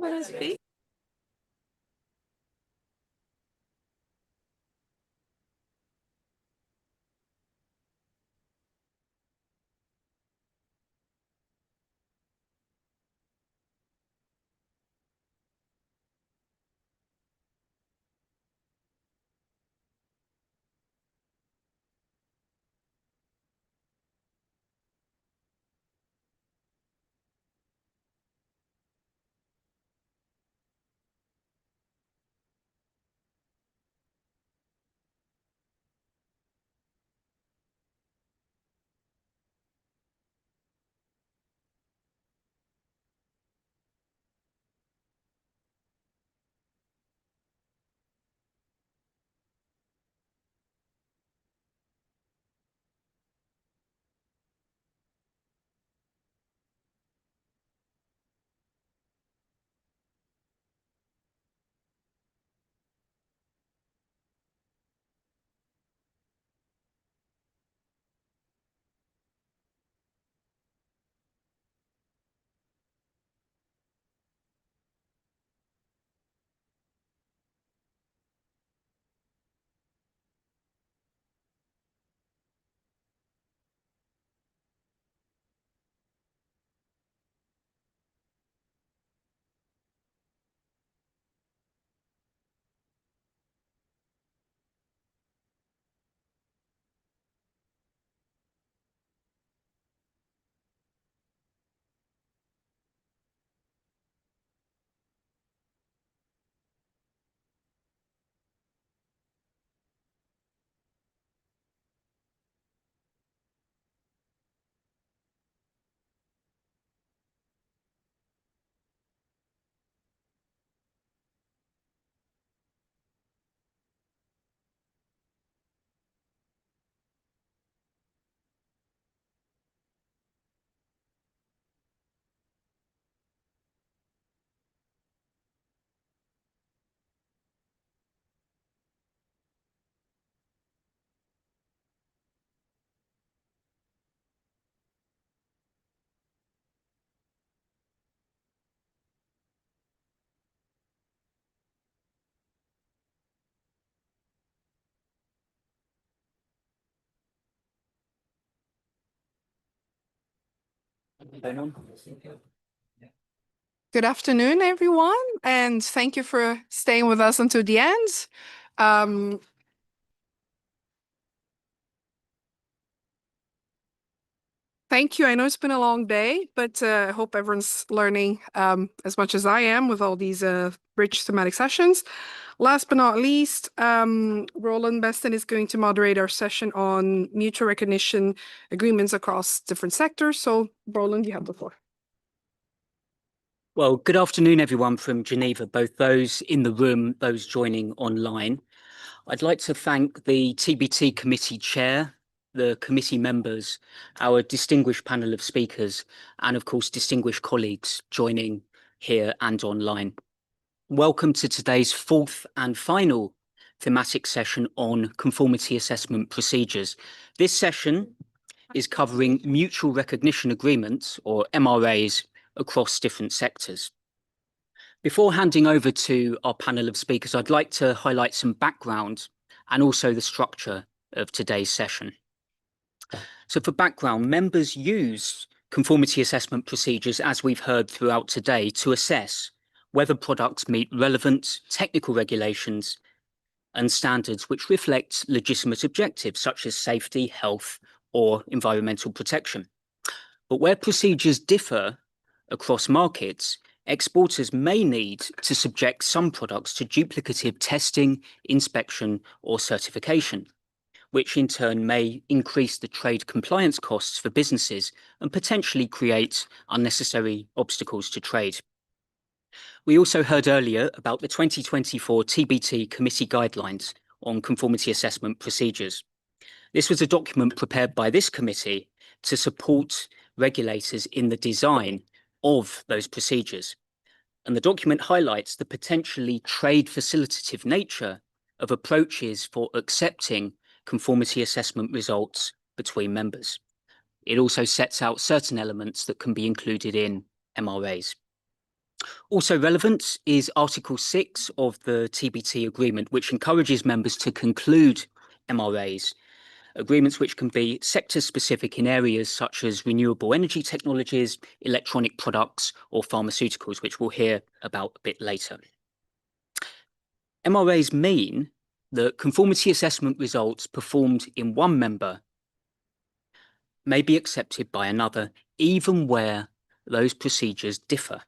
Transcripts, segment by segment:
when I speak? Good afternoon, everyone, and thank you for staying with us until the end. Thank you. I know it's been a long day, but I hope everyone's learning as much as I am with all these rich thematic sessions. Last but not least, Roland Beston is going to moderate our session on mutual recognition agreements across different sectors. So, Roland, you have the floor. Well, good afternoon, everyone from Geneva, both those in the room, those joining online. I'd like to thank the TBT committee chair, the committee members, our distinguished panel of speakers, and of course, distinguished colleagues joining here and online. Welcome to today's fourth and final thematic session on conformity assessment procedures. This session is covering mutual recognition agreements, or MRAs, across different sectors. Before handing over to our panel of speakers, I'd like to highlight some background and also the structure of today's session. So for background, members use conformity assessment procedures, as we've heard throughout today, to assess whether products meet relevant technical regulations and standards which reflect legitimate objectives such as safety, health, or environmental protection. But where procedures differ across markets, exporters may need to subject some products to duplicative testing, inspection, or certification, which in turn may increase the trade compliance costs for businesses and potentially create unnecessary obstacles to trade. We also heard earlier about the 2024 TBT Committee Guidelines on Conformity Assessment Procedures. This was a document prepared by this committee to support regulators in the design of those procedures. And the document highlights the potentially trade facilitative nature of approaches for accepting conformity assessment results between members. It also sets out certain elements that can be included in MRAs. Also relevant is Article 6 of the TBT agreement, which encourages members to conclude MRAs, agreements which can be sector-specific in areas such as renewable energy technologies, electronic products, or pharmaceuticals, which we'll hear about a bit later. MRAs mean that conformity assessment results performed in one member may be accepted by another, even where those procedures differ.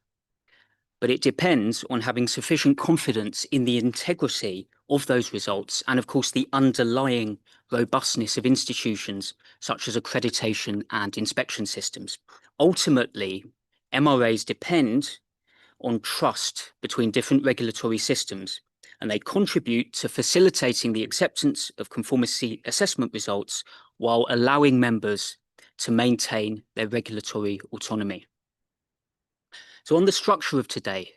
But it depends on having sufficient confidence in the integrity of those results and, of course, the underlying robustness of institutions such as accreditation and inspection systems. Ultimately, MRAs depend on trust between different regulatory systems, and they contribute to facilitating the acceptance of conformity assessment results while allowing members to maintain their regulatory autonomy. So on the structure of today,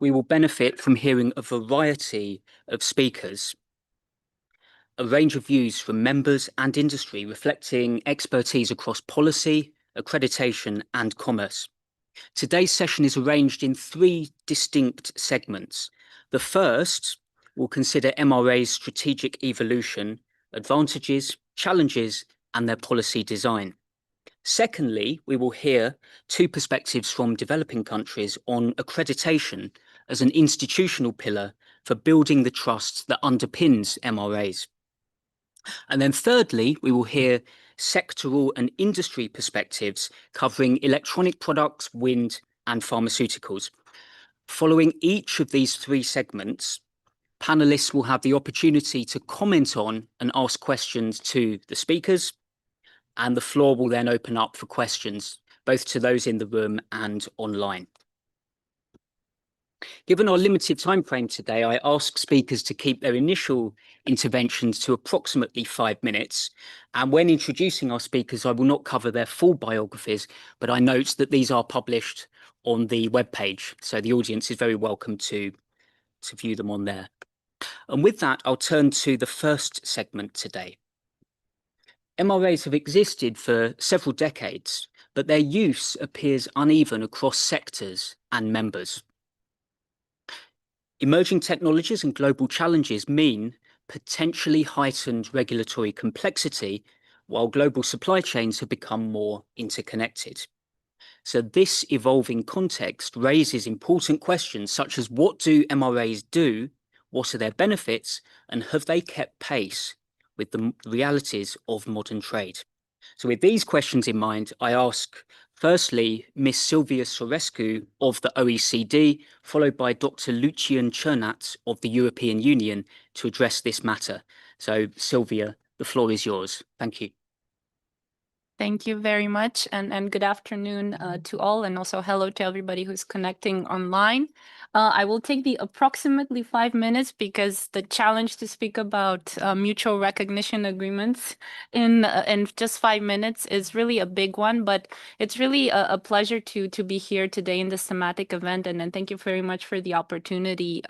we will benefit from hearing a variety of speakers, a range of views from members and industry reflecting expertise across policy, accreditation, and commerce. Today's session is arranged in 3 distinct segments. The first will consider MRA's strategic evolution, advantages, challenges, and their policy design. Secondly, we will hear 2 perspectives from developing countries on accreditation as an institutional pillar for building the trust that underpins MRAs. And then thirdly, we will hear sectoral and industry perspectives covering electronic products, wind, and pharmaceuticals. Following each of these 3 segments, panelists will have the opportunity to comment on and ask questions to the speakers, and the floor will then open up for questions, both to those in the room and online. Given our limited time frame today, I ask speakers to keep their initial interventions to approximately 5 minutes. And when introducing our speakers, I will not cover their full biographies, but I note that these are published on the webpage, so the audience is very welcome to view them on there. And with that, I'll turn to the first segment today. MRAs have existed for several decades, but their use appears uneven across sectors and members. Emerging technologies and global challenges mean potentially heightened regulatory complexity, while global supply chains have become more interconnected. So this evolving context raises important questions such as what do MRAs do, what are their benefits, and have they kept pace with the realities of modern trade? So with these questions in mind, I ask firstly Ms. Silvia Sorescu of the OECD, followed by Dr. Lucian Cernat of the European Union to address this matter. So Silvia, the floor is yours. Thank you. Thank you very much, and good afternoon to all, and also hello to everybody who's connecting online. I will take the approximately 5 minutes because the challenge to speak about mutual recognition agreements in just 5 minutes is really a big one, but it's really a pleasure to be here today in this thematic event, and thank you very much for the opportunity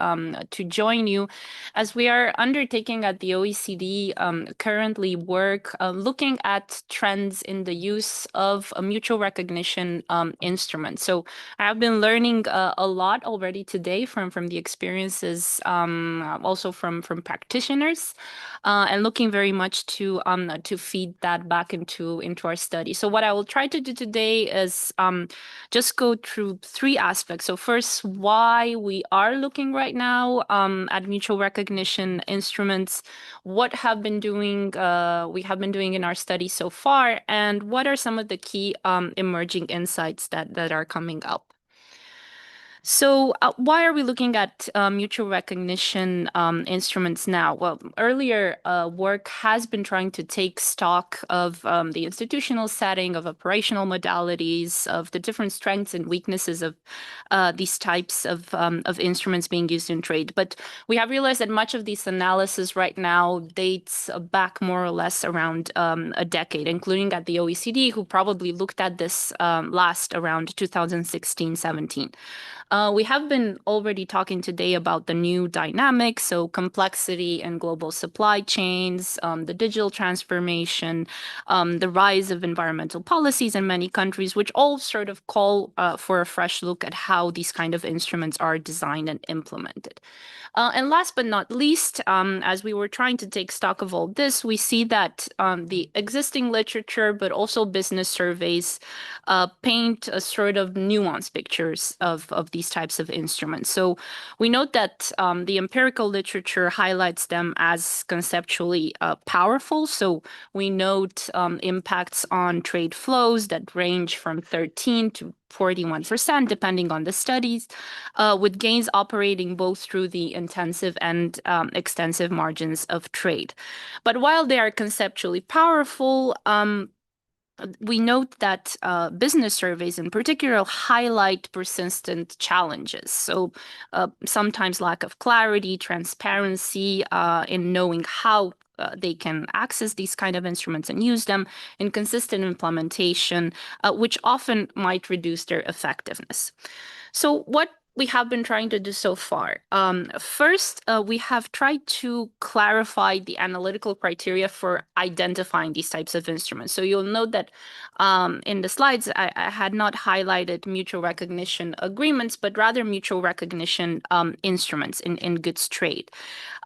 to join you as we are undertaking at the OECD currently work looking at trends in the use of a mutual recognition instrument. So I have been learning a lot already today from the experiences, also from practitioners, and looking very much to feed that back into our study. So what I will try to do today is just go through 3 aspects. So first, why we are looking right now at mutual recognition instruments, what we have been doing in our study so far, and what are some of the key emerging insights that are coming up. So why are we looking at mutual recognition instruments now? Well, earlier work has been trying to take stock of the institutional setting, of operational modalities, of the different strengths and weaknesses of these types of instruments being used in trade. But we have realized that much of this analysis right now dates back more or less around a decade, including at the OECD, who probably looked at this last around 2016-17. We have been already talking today about the new dynamics, so complexity and global supply chains, the digital transformation, the rise of environmental policies in many countries, which all sort of call for a fresh look at how these kind of instruments are designed and implemented. And last but not least, as we were trying to take stock of all this, we see that the existing literature, but also business surveys, paint a sort of nuanced pictures of these types of instruments. So we note that the empirical literature highlights them as conceptually powerful. So we note impacts on trade flows that range from 13 to 41%, depending on the studies, with gains operating both through the intensive and extensive margins of trade. But while they are conceptually powerful, we note that business surveys in particular highlight persistent challenges. So sometimes lack of clarity, transparency in knowing how they can access these kind of instruments and use them, inconsistent implementation, which often might reduce their effectiveness. So what we have been trying to do so far. First, we have tried to clarify the analytical criteria for identifying these types of instruments. So you'll note that in the slides, I had not highlighted mutual recognition agreements, but rather mutual recognition instruments in goods trade.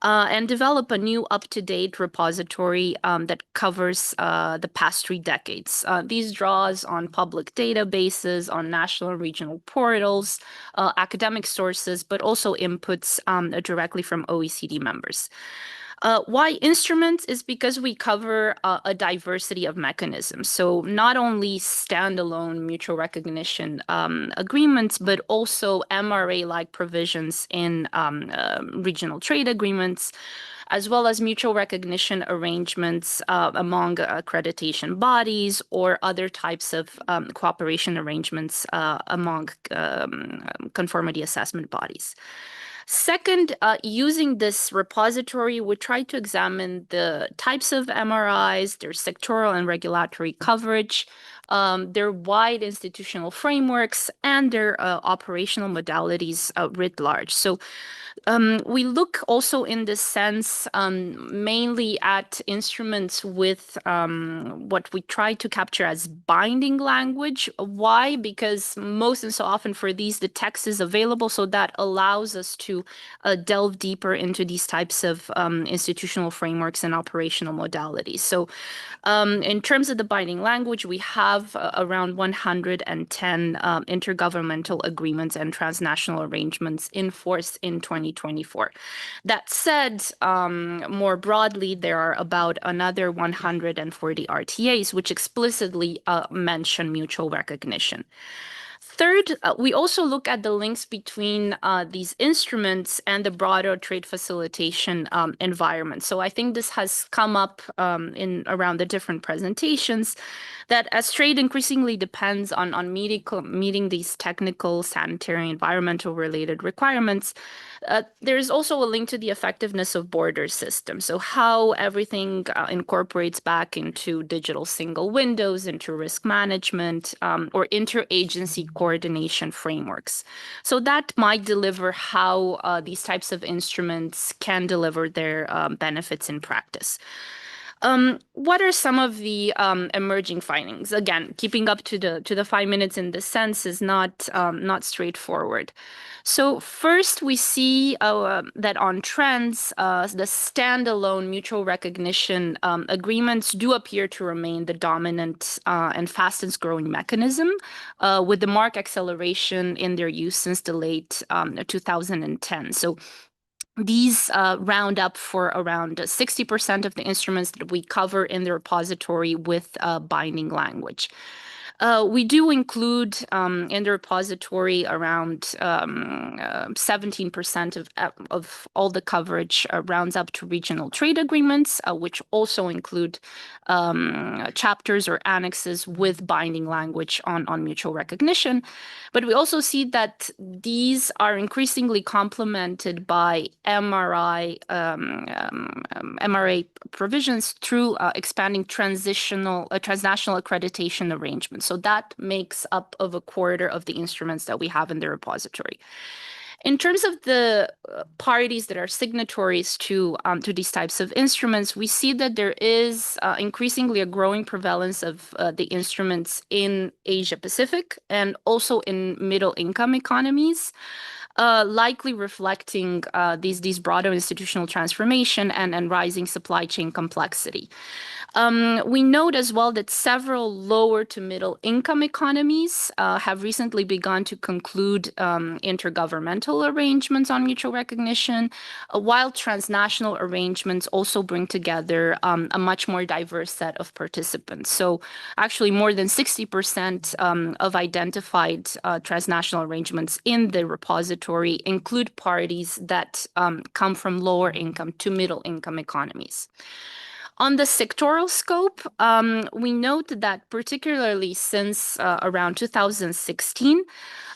And develop a new up-to-date repository that covers the past 3 decades. These draws on public databases, on national and regional portals, academic sources, but also inputs directly from OECD members. Why instruments is because we cover a diversity of mechanisms. So not only standalone mutual recognition agreements, but also MRA-like provisions in regional trade agreements, as well as mutual recognition arrangements among accreditation bodies or other types of cooperation arrangements among conformity assessment bodies. Second, using this repository, we try to examine the types of MRIs, their sectoral and regulatory coverage, their wide institutional frameworks, and their operational modalities writ large. So we look also in this sense mainly at instruments with what we try to capture as binding language. Why? Because most and so often for these, the text is available, so that allows us to delve deeper into these types of institutional frameworks and operational modalities. So in terms of the binding language, we have around 110 intergovernmental agreements and transnational arrangements in force in 2024. That said, more broadly, there are about another 140 RTAs which explicitly mention mutual recognition. Third, we also look at the links between these instruments and the broader trade facilitation environment. So I think this has come up in around the different presentations, that as trade increasingly depends on meeting these technical, sanitary, environmental related requirements, there's also a link to the effectiveness of border systems. So how everything incorporates back into digital single windows, into risk management, or interagency coordination frameworks. So that might deliver how these types of instruments can deliver their benefits in practice. What are some of the emerging findings? Again, keeping up to the 5 minutes in this sense is not straightforward. So first, we see that on trends, the standalone mutual recognition agreements do appear to remain the dominant and fastest growing mechanism, with the marked acceleration in their use since the late 2010. So these round up for around 60% of the instruments that we cover in the repository with binding language. We do include in the repository around 17% of all the coverage rounds up to regional trade agreements, which also include chapters or annexes with binding language on mutual recognition. But we also see that these are increasingly complemented by MRA provisions through expanding transnational accreditation arrangements. So that makes up of a quarter of the instruments that we have in the repository. In terms of the parties that are signatories to these types of instruments, we see that there is increasingly a growing prevalence of the instruments in Asia Pacific and also in middle income economies, likely reflecting these broader institutional transformation and rising supply chain complexity. We note as well that several lower to middle income economies have recently begun to conclude intergovernmental arrangements on mutual recognition, while transnational arrangements also bring together a much more diverse set of participants. So actually more than 60% of identified transnational arrangements in the repository include parties that come from lower income to middle income economies. On the sectoral scope, we note that particularly since around 2016,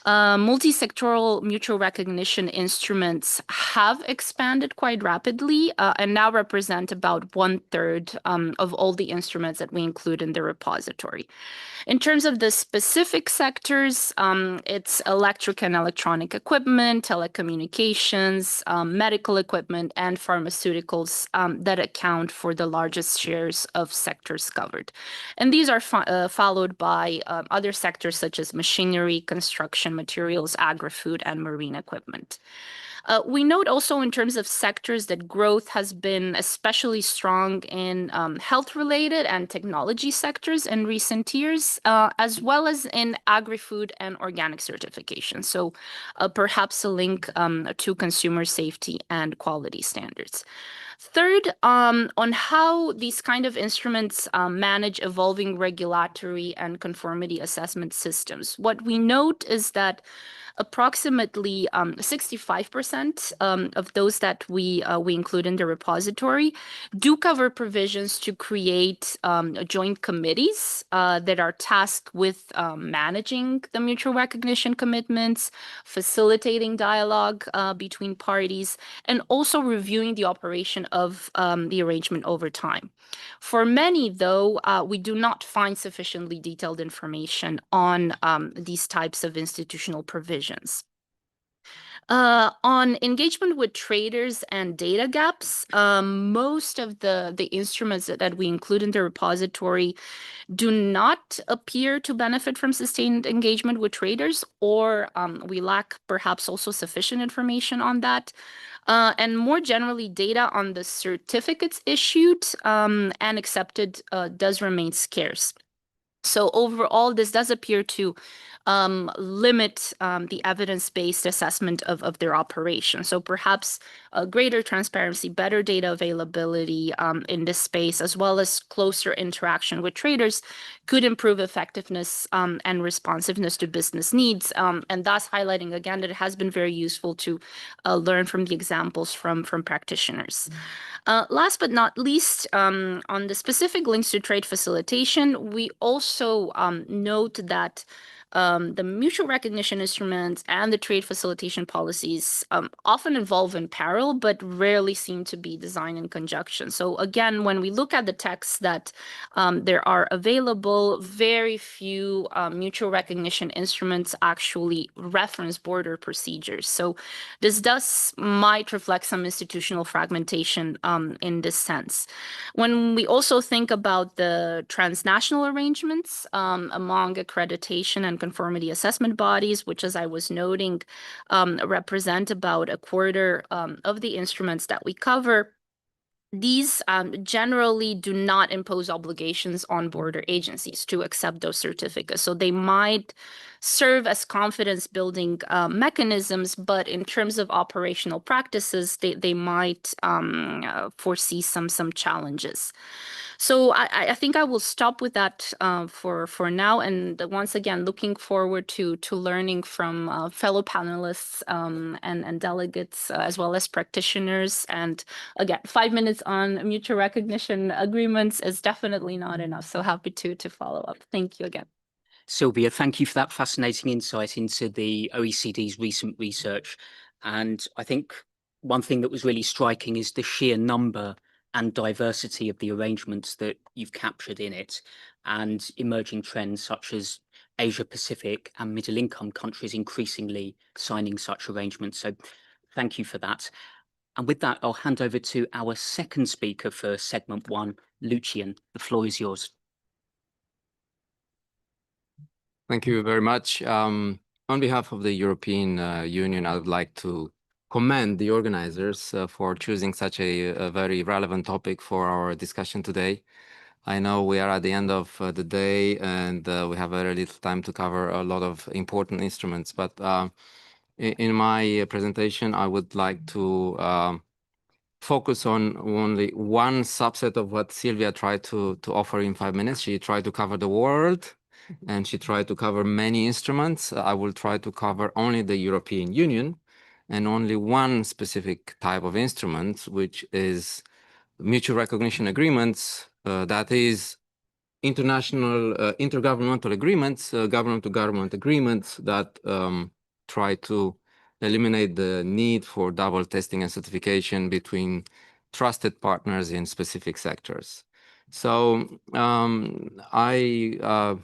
multi-sectoral mutual recognition instruments have expanded quite rapidly and now represent about 1/3 of all the instruments that we include in the repository. In terms of the specific sectors, it's electric and electronic equipment, telecommunications, medical equipment, and pharmaceuticals that account for the largest shares of sectors covered. And these are followed by other sectors such as machinery, construction materials, agri-food, and marine equipment. We note also in terms of sectors that growth has been especially strong in health-related and technology sectors in recent years, as well as in agri-food and organic certification. So perhaps a link to consumer safety and quality standards. Third, on how these kind of instruments manage evolving regulatory and conformity assessment systems. What we note is that approximately 65% of those that we include in the repository do cover provisions to create joint committees that are tasked with managing the mutual recognition commitments, facilitating dialogue between parties, and also reviewing the operation of the arrangement over time. For many, though, we do not find sufficiently detailed information on these types of institutional provisions. On engagement with traders and data gaps, most of the instruments that we include in the repository do not appear to benefit from sustained engagement with traders, or we lack perhaps also sufficient information on that. And more generally, data on the certificates issued and accepted does remain scarce. So overall, this does appear to limit the evidence-based assessment of their operation. So perhaps greater transparency, better data availability in this space, as well as closer interaction with traders could improve effectiveness and responsiveness to business needs, and thus highlighting again that it has been very useful to learn from the examples from practitioners. Last but not least, on the specific links to trade facilitation, we also note that the mutual recognition instruments and the trade facilitation policies often evolve in parallel, but rarely seem to be designed in conjunction. So again, when we look at the texts that there are available, very few mutual recognition instruments actually reference border procedures. So this might reflect some institutional fragmentation in this sense. When we also think about the transnational arrangements among accreditation and conformity assessment bodies, which, as I was noting, represent about a quarter of the instruments that we cover, these generally do not impose obligations on border agencies to accept those certificates. So they might serve as confidence building mechanisms, but in terms of operational practices, they might foresee some challenges. So I think I will stop with that for now. And once again, looking forward to learning from fellow panelists and delegates, as well as practitioners. And again, 5 minutes on mutual recognition agreements is definitely not enough. So happy to follow up. Thank you again. Sylvia, thank you for that fascinating insight into the OECD's recent research. And I think one thing that was really striking is the sheer number and diversity of the arrangements that you've captured in it. and emerging trends such as Asia Pacific and middle income countries increasingly signing such arrangements. So thank you for that. And with that, I'll hand over to our second speaker for segment one, Lucian. The floor is yours. Thank you very much. On behalf of the European Union, I would like to commend the organizers for choosing such a very relevant topic for our discussion today. I know we are at the end of the day and we have very little time to cover a lot of important instruments, but in my presentation, I would like to focus on only one subset of what Silvia tried to offer in 5 minutes. She tried to cover the world, and she tried to cover many instruments. I will try to cover only the European Union and only one specific type of instrument, which is mutual recognition agreements, that is international intergovernmental agreements, government-to-government agreements that try to eliminate the need for double testing and certification between trusted partners in specific sectors. So I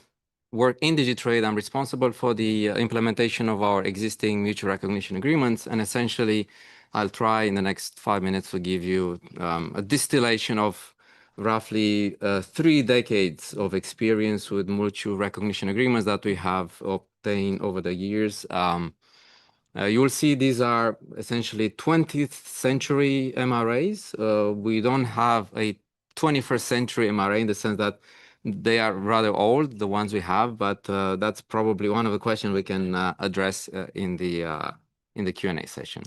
work in Digitrade. I'm responsible for the implementation of our existing mutual recognition agreements, and essentially I'll try in the next 5 minutes to give you a distillation of roughly 3 decades of experience with mutual recognition agreements that we have obtained over the years. You will see these are essentially 20th century MRAs. We don't have a 21st century MRA in the sense that they are rather old, the ones we have, but that's probably one of the questions we can address in the Q&A session.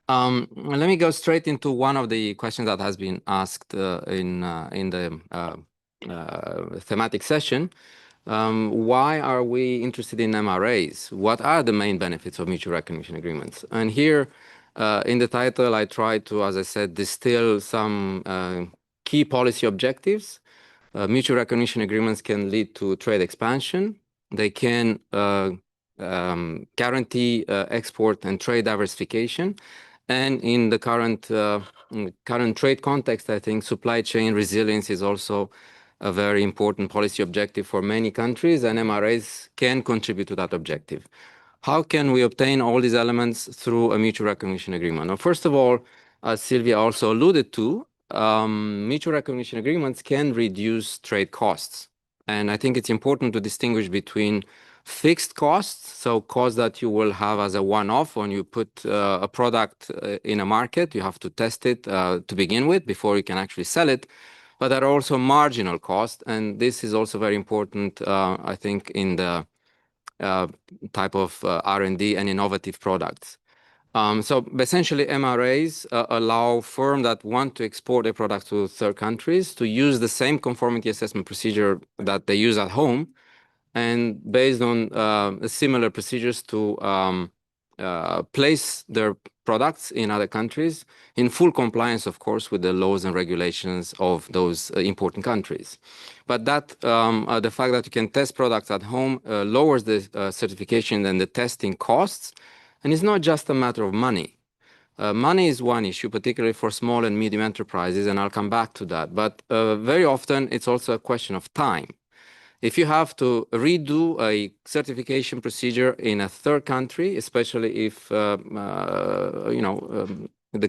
Let me go straight into one of the questions that has been asked in the thematic session. Why are we interested in MRAs? What are the main benefits of mutual recognition agreements? And here in the title, I try to, as I said, distill some key policy objectives. Mutual recognition agreements can lead to trade expansion. They can guarantee export and trade diversification. And in the current trade context, I think supply chain resilience is also a very important policy objective for many countries, and MRAs can contribute to that objective. How can we obtain all these elements through a mutual recognition agreement? Now, first of all, as Silvia also alluded to, mutual recognition agreements can reduce trade costs. And I think it's important to distinguish between fixed costs, so costs that you will have as a one-off when you put a product in a market. You have to test it to begin with before you can actually sell it. But there are also marginal costs, and this is also very important, I think, in the type of R&D and innovative products. So essentially, MRAs allow firms that want to export their products to third countries to use the same conformity assessment procedure that they use at home, and based on similar procedures to place their products in other countries in full compliance, of course, with the laws and regulations of those important countries. But that the fact that you can test products at home lowers the certification and the testing costs, and it's not just a matter of money. Money is one issue, particularly for small and medium enterprises, and I'll come back to that. But very often, it's also a question of time. If you have to redo a certification procedure in a third country, especially if the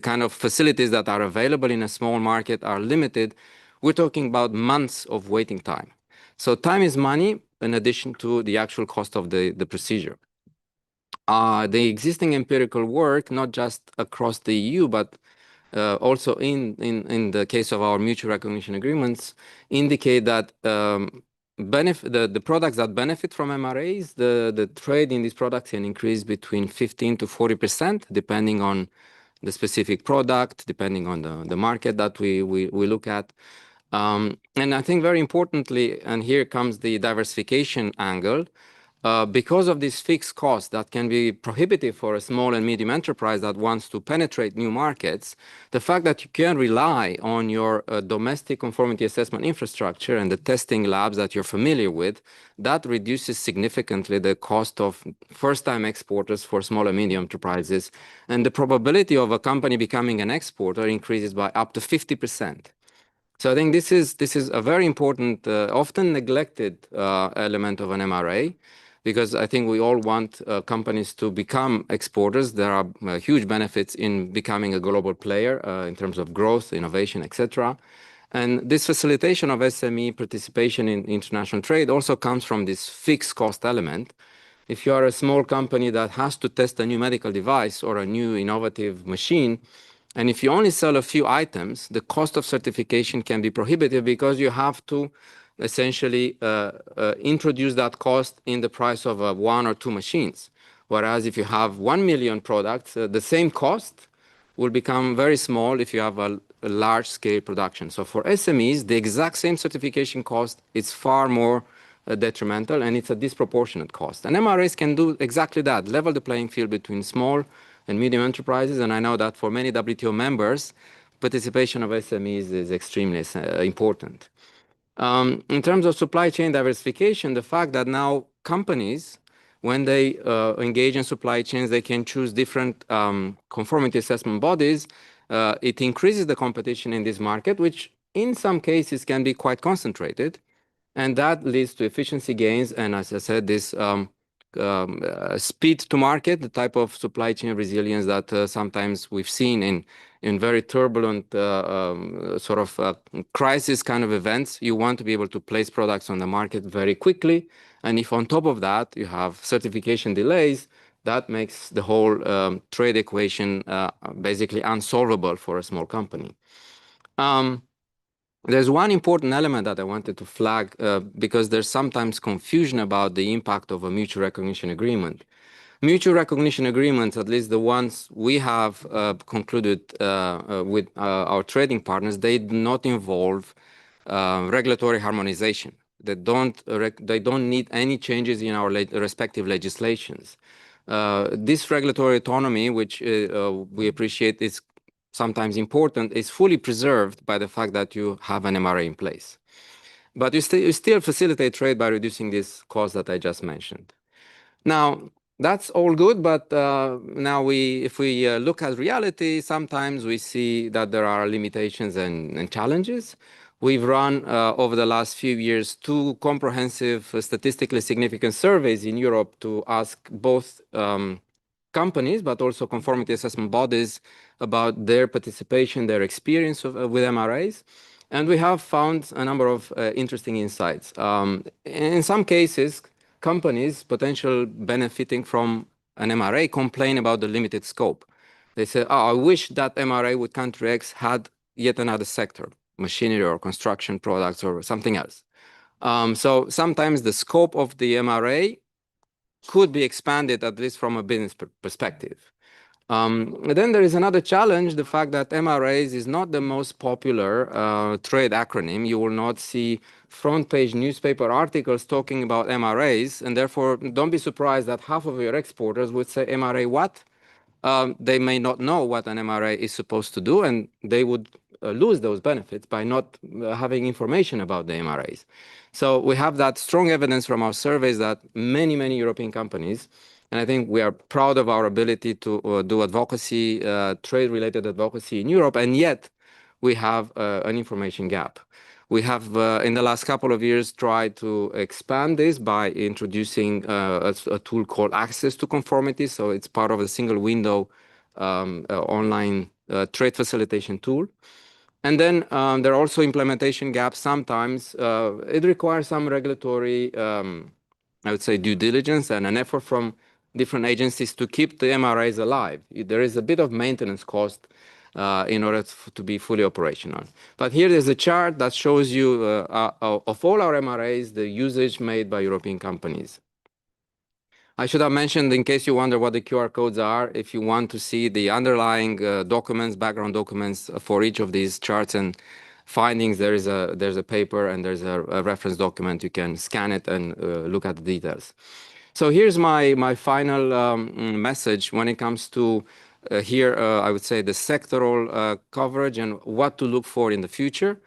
kind of facilities that are available in a small market are limited, we're talking about months of waiting time. So time is money in addition to the actual cost of the procedure. The existing empirical work, not just across the EU, but also in the case of our mutual recognition agreements, indicate that the products that benefit from MRAs, the trade in these products can increase between 15 to 40%, depending on the specific product, depending on the market that we look at. And I think very importantly, and here comes the diversification angle, because of these fixed costs that can be prohibitive for a small and medium enterprise that wants to penetrate new markets, the fact that you can rely on your domestic conformity assessment infrastructure and the testing labs that you're familiar with, that reduces significantly the cost of first-time exporters for small and medium enterprises. And the probability of a company becoming an exporter increases by up to 50%. So I think this is a very important, often neglected element of an MRA, because I think we all want companies to become exporters. There are huge benefits in becoming a global player in terms of growth, innovation, etc. And this facilitation of SME participation in international trade also comes from this fixed cost element. If you are a small company that has to test a new medical device or a new innovative machine, and if you only sell a few items, the cost of certification can be prohibitive because you have to essentially introduce that cost in the price of one or two machines. Whereas if you have 1 million products, the same cost will become very small if you have a large scale production. So for SMEs, the exact same certification cost is far more detrimental, and it's a disproportionate cost. And MRAs can do exactly that, level the playing field between small and medium enterprises. And I know that for many WTO members, participation of SMEs is extremely important. In terms of supply chain diversification, the fact that now companies, when they engage in supply chains, they can choose different conformity assessment bodies. It increases the competition in this market, which in some cases can be quite concentrated. And that leads to efficiency gains. And as I said, this speed to market, the type of supply chain resilience that sometimes we've seen in very turbulent sort of crisis kind of events. You want to be able to place products on the market very quickly. And if on top of that you have certification delays, that makes the whole trade equation basically unsolvable for a small company. There's one important element that I wanted to flag because there's sometimes confusion about the impact of a mutual recognition agreement. Mutual recognition agreements, at least the ones we have concluded with our trading partners, they do not involve regulatory harmonization. They don't need any changes in our respective legislations. This regulatory autonomy, which we appreciate, is sometimes important, is fully preserved by the fact that you have an MRA in place. But you still facilitate trade by reducing this cost that I just mentioned. Now, that's all good, but now if we look at reality, sometimes we see that there are limitations and challenges. We've run over the last few years 2 comprehensive, statistically significant surveys in Europe to ask both companies, but also conformity assessment bodies about their participation, their experience with MRAs. And we have found a number of interesting insights. In some cases, companies potential benefiting from an MRA complain about the limited scope. They say, oh, I wish that MRA with country X had yet another sector, machinery or construction products or something else. So sometimes the scope of the MRA could be expanded, at least from a business perspective. Then there is another challenge, the fact that MRAs is not the most popular trade acronym. You will not see front page newspaper articles talking about MRAs, and therefore don't be surprised that half of your exporters would say MRA what? They may not know what an MRA is supposed to do, and they would lose those benefits by not having information about the MRAs. So we have that strong evidence from our surveys that many, many European companies, and I think we are proud of our ability to do advocacy, trade-related advocacy in Europe, and yet we have an information gap. We have, in the last couple of years, tried to expand this by introducing a tool called Access to Conformity. So it's part of a single window online trade facilitation tool. And then there are also implementation gaps. Sometimes it requires some regulatory, I would say, due diligence and an effort from different agencies to keep the MRAs alive. There is a bit of maintenance cost in order to be fully operational. But here there's a chart that shows you of all our MRAs, the usage made by European companies. I should have mentioned, in case you wonder what the QR codes are, if you want to see the underlying documents, background documents for each of these charts and findings, there's a paper and there's a reference document. You can scan it and look at the details. So here's my final message when it comes to I would say the sectoral coverage and what to look for in the future.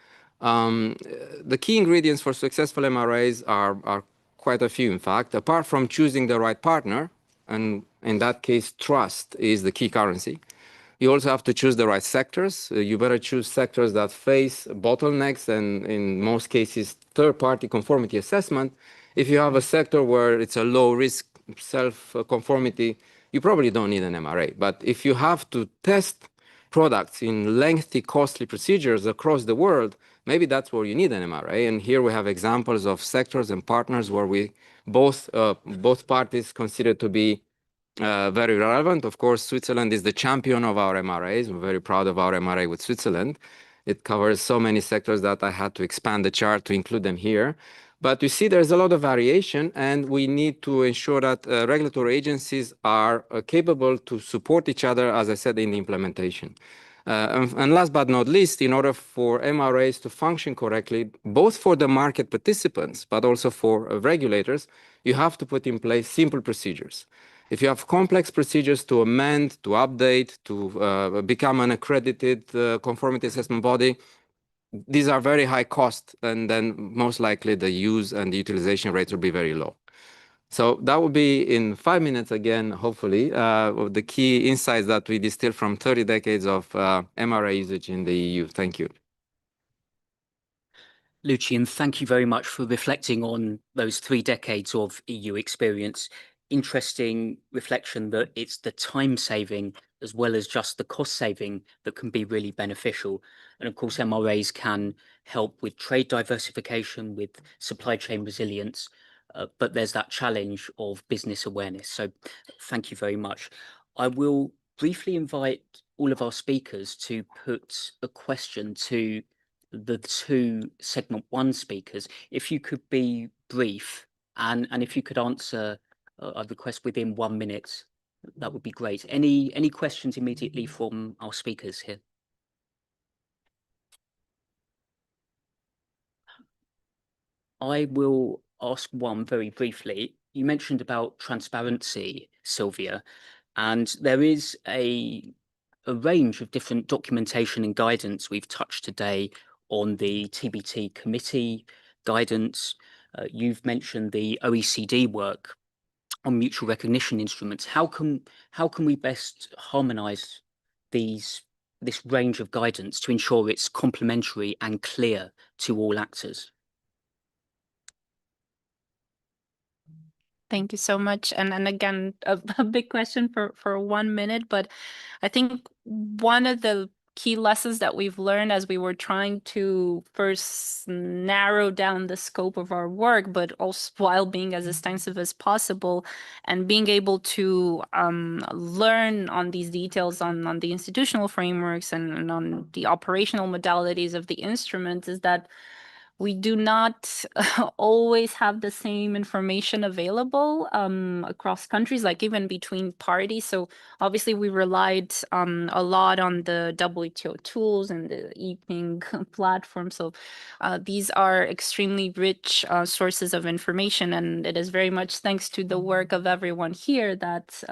The key ingredients for successful MRAs are quite a few, in fact. Apart from choosing the right partner, and in that case, trust is the key currency. You also have to choose the right sectors. You better choose sectors that face bottlenecks and, in most cases, third-party conformity assessment. If you have a sector where it's a low-risk self-conformity, you probably don't need an MRA. But if you have to test products in lengthy, costly procedures across the world, maybe that's where you need an MRA. And here we have examples of sectors and partners where we both parties consider to be very relevant. Of course, Switzerland is the champion of our MRAs. We're very proud of our MRA with Switzerland. It covers so many sectors that I had to expand the chart to include them here. But you see, there's a lot of variation, and we need to ensure that regulatory agencies are capable to support each other, as I said, in the implementation. And last but not least, in order for MRAs to function correctly, both for the market participants, but also for regulators, you have to put in place simple procedures. If you have complex procedures to amend, to update, to become an accredited conformity assessment body, these are very high cost, and then most likely the use and the utilization rates will be very low. So that will be in 5 minutes again, hopefully, the key insights that we distill from 30 decades of MRA usage in the EU. Thank you. Lucian, thank you very much for reflecting on those 3 decades of EU experience. Interesting reflection that it's the time saving as well as just the cost saving that can be really beneficial. And of course, MRAs can help with trade diversification, with supply chain resilience, but there's that challenge of business awareness. So thank you very much. I will briefly invite all of our speakers to put a question to the 2 segment 1 speakers. If you could be brief and if you could answer a request within 1 minute, that would be great. Any questions immediately from our speakers here? I will ask one very briefly. You mentioned about transparency, Sylvia, and there is a range of different documentation and guidance we've touched today on the TBT committee guidance. You've mentioned the OECD work on mutual recognition instruments. How can we best harmonize this range of guidance to ensure it's complementary and clear to all actors? Thank you so much. And again, a big question for 1 minute, but I think one of the key lessons that we've learned as we were trying to first narrow down the scope of our work, but also while being as extensive as possible and being able to learn on these details on the institutional frameworks and on the operational modalities of the instruments, is that we do not always have the same information available across countries, like even between parties. So obviously we relied a lot on the WTO tools and the e-ping platform. So these are extremely rich sources of information, and it is very much thanks to the work of everyone here that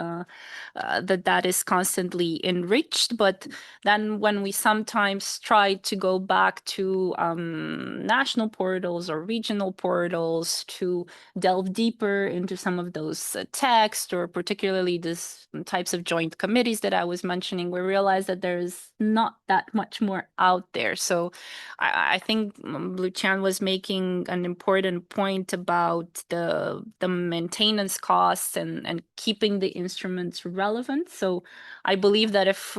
that is constantly enriched. But then when we sometimes try to go back to national portals or regional portals to delve deeper into some of those texts, or particularly these types of joint committees that I was mentioning, we realize that there's not that much more out there. So I think Lucian was making an important point about the maintenance costs and keeping the instruments relevant. So I believe that if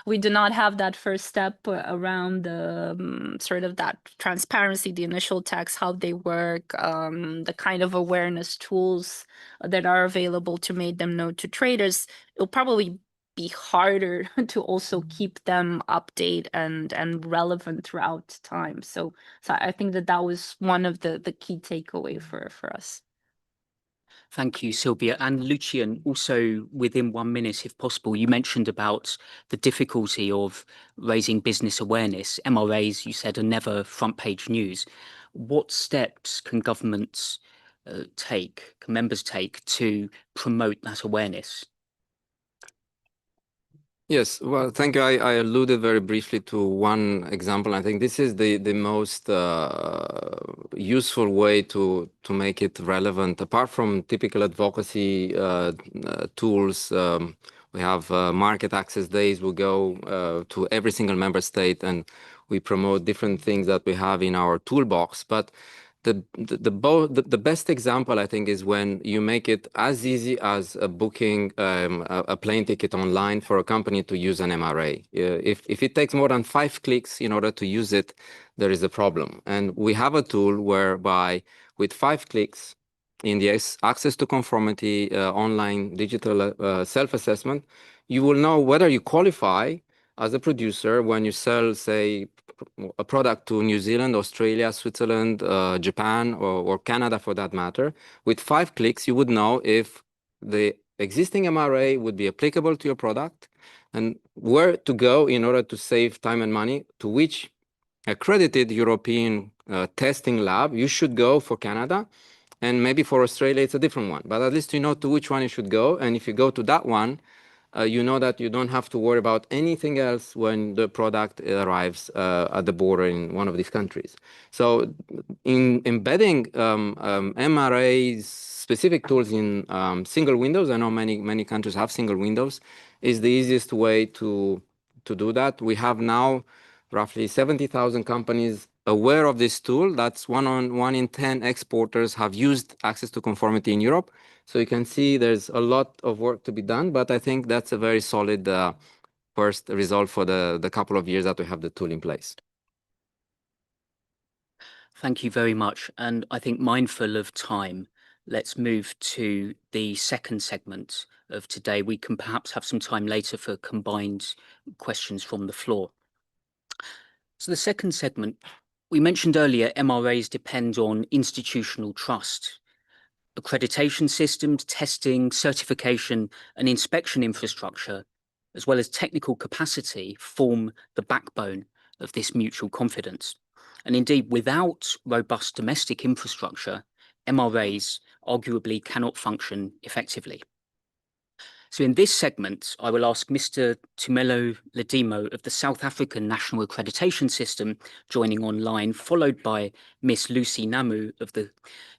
we do not have that first step around the sort of that transparency, the initial text, how they work, the kind of awareness tools that are available to make them known to traders, it'll probably be harder to also keep them updated and relevant throughout time. So I think that was one of the key takeaway for us. Thank you, Sylvia. And Lucian, also within 1 minute, if possible, you mentioned about the difficulty of raising business awareness. MRAs, you said, are never front page news. What steps can governments can members take to promote that awareness? Yes, well, thank you. I alluded very briefly to one example. I think this is the most useful way to make it relevant. Apart from typical advocacy tools, We have market access days. We go to every single member state and we promote different things that we have in our toolbox. But the best example, I think, is when you make it as easy as booking a plane ticket online for a company to use an MRA. If it takes more than 5 clicks in order to use it, there is a problem. And we have a tool whereby with 5 clicks in the access to conformity online digital self-assessment, you will know whether you qualify as a producer when you sell, say, a product to New Zealand, Australia, Switzerland, Japan, or Canada for that matter. With 5 clicks, you would know if the existing MRA would be applicable to your product and where to go in order to save time and money, to which accredited European testing lab you should go for Canada. And maybe for Australia, it's a different one. But at least you know to which one you should go. And if you go to that one, you know that you don't have to worry about anything else when the product arrives at the border in one of these countries. So in embedding MRAs, specific tools in single windows, I know many countries have single windows, is the easiest way to do that. We have now roughly 70,000 companies aware of this tool. That's one in 10 exporters have used access to conformity in Europe. So you can see there's a lot of work to be done, but I think that's a very solid first result for the couple of years that we have the tool in place. Thank you very much. And I think mindful of time, let's move to the second segment of today. We can perhaps have some time later for combined questions from the floor. So the second segment, we mentioned earlier, MRAs depend on institutional trust. Accreditation systems, testing, certification, and inspection infrastructure, as well as technical capacity, form the backbone of this mutual confidence. And indeed, without robust domestic infrastructure, MRAs arguably cannot function effectively. So in this segment, I will ask Mr. Tumelo Ledimo of the South African National Accreditation System joining online, followed by Miss Lucy Namu of the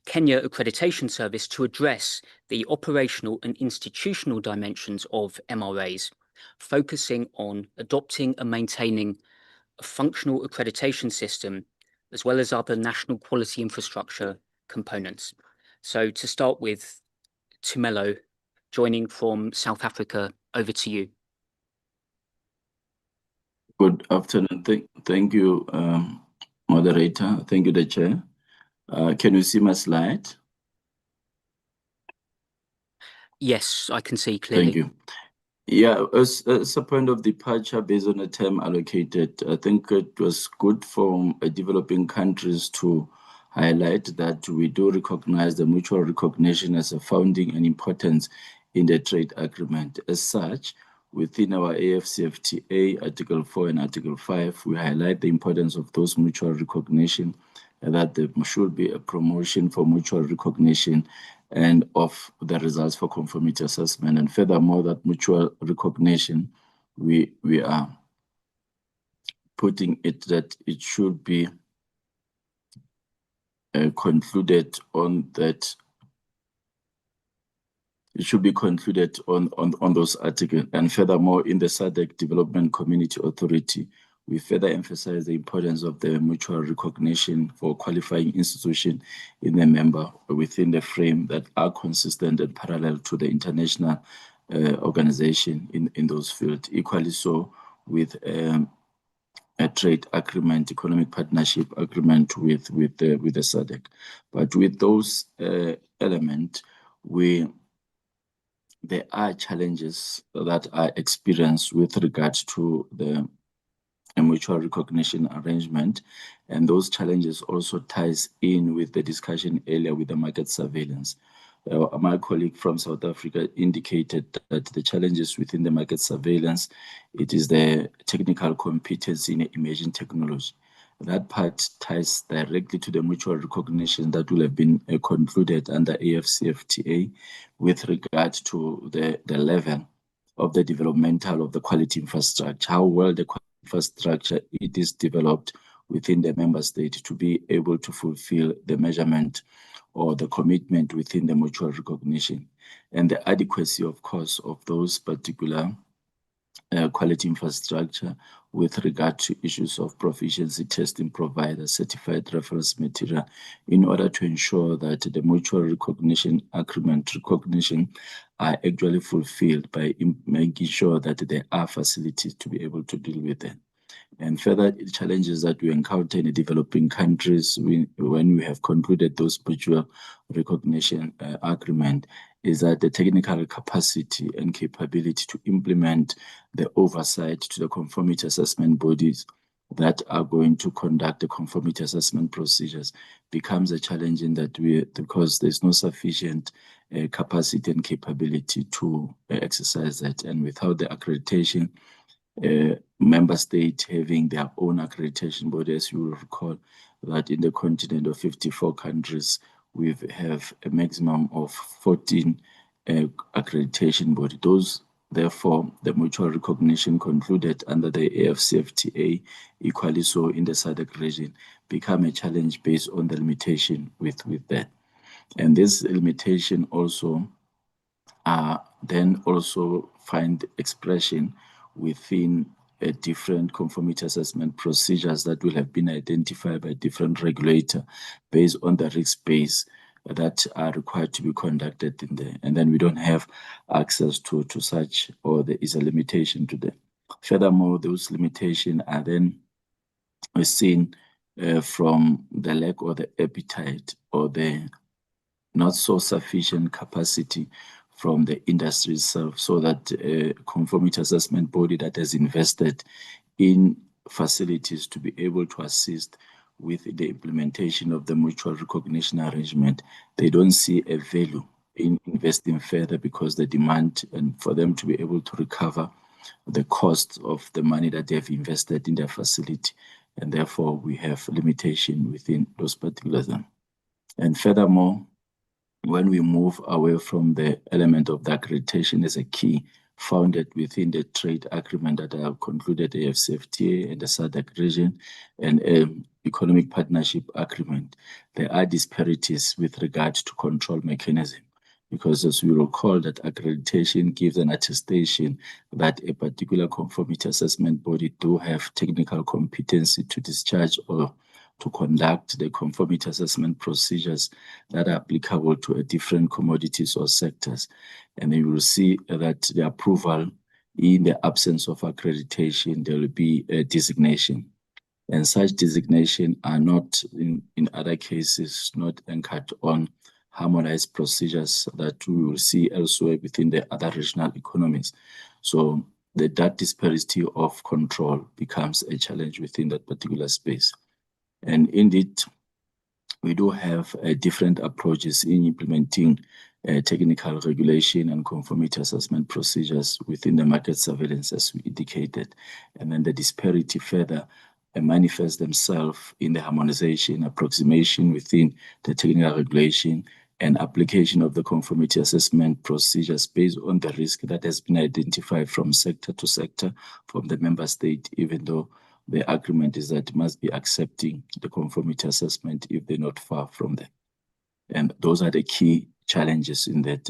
Kenya Accreditation Service to address the operational and institutional dimensions of MRAs, focusing on adopting and maintaining a functional accreditation system, as well as other national quality infrastructure components. So to start with, Tumelo, joining from South Africa, over to you. Good afternoon. Thank you, moderator. Thank you, the chair. Can you see my slide? Yes, I can see clearly. Thank you. Yeah, as a point of departure based on the time allocated, I think it was good for developing countries to highlight that we do recognize the mutual recognition as a founding and importance in the trade agreement. As such, within our AFCFTA Article 4 and Article 5, we highlight the importance of those mutual recognition, and that there should be a promotion for mutual recognition and of the results for conformity assessment. And furthermore, that mutual recognition, we are putting it that it should be concluded on that. It should be concluded on those articles. And furthermore, in the SADC Development Community Authority, we further emphasize the importance of the mutual recognition for qualifying institutions in the member within the frame that are consistent and parallel to the international organization in those fields. Equally so with a trade agreement, economic partnership agreement with the SADC. But with those elements, there are challenges that are experienced with regards to the mutual recognition arrangement, and those challenges also ties in with the discussion earlier with the market surveillance. My colleague from South Africa indicated that the challenges within the market surveillance, it is the technical competence in emerging technology. That part ties directly to the mutual recognition that will have been concluded under AFCFTA with regard to the level of the developmental of the quality infrastructure, how well the infrastructure it is developed within the member state to be able to fulfill the measurement or the commitment within the mutual recognition, and the adequacy, of course, of those particular quality infrastructure with regard to issues of proficiency testing provider, certified reference material, in order to ensure that the mutual recognition agreement recognition are actually fulfilled by making sure that there are facilities to be able to deal with them. And further challenges that we encounter in the developing countries when we have concluded those mutual recognition agreement is that the technical capacity and capability to implement the oversight to the conformity assessment bodies that are going to conduct the conformity assessment procedures becomes a challenge in that because there's no sufficient capacity and capability to exercise that. And without the accreditation, member state having their own accreditation body, as you will recall, that in the continent of 54 countries, we have a maximum of 14 accreditation body. Those, therefore, the mutual recognition concluded under the AFCFTA, equally so in the SADC region, become a challenge based on the limitation with that. And this limitation also then also find expression within different conformity assessment procedures that will have been identified by different regulator based on the risk base that are required to be conducted in there. And then we don't have access to such, or there is a limitation to them. Furthermore, those limitations are then seen from the lack or the appetite or the not so sufficient capacity from the industry itself, so that a conformity assessment body that has invested in facilities to be able to assist with the implementation of the mutual recognition arrangement, they don't see a value in investing further, because the demand and for them to be able to recover the cost of the money that they have invested in their facility. And therefore, we have limitation within those particulars. And furthermore, when we move away from the element of the accreditation as a key founded within the trade agreement that have concluded the AFCFTA and the SADC region and economic partnership agreement, there are disparities with regard to control mechanism. Because as we recall, that accreditation gives an attestation that a particular conformity assessment body do have technical competency to discharge or to conduct the conformity assessment procedures that are applicable to different commodities or sectors. And you will see that the approval, in the absence of accreditation, there will be a designation. And such designation are not, in other cases, not anchored on harmonized procedures that we will see elsewhere within the other regional economies. So that disparity of control becomes a challenge within that particular space. And indeed, we do have different approaches in implementing technical regulation and conformity assessment procedures within the market surveillance, as we indicated. And then the disparity further manifests themselves in the harmonization, approximation within the technical regulation and application of the conformity assessment procedures based on the risk that has been identified from sector to sector, from the member state, even though the agreement is that it must be accepting the conformity assessment if they're not far from them. And those are the key challenges in that.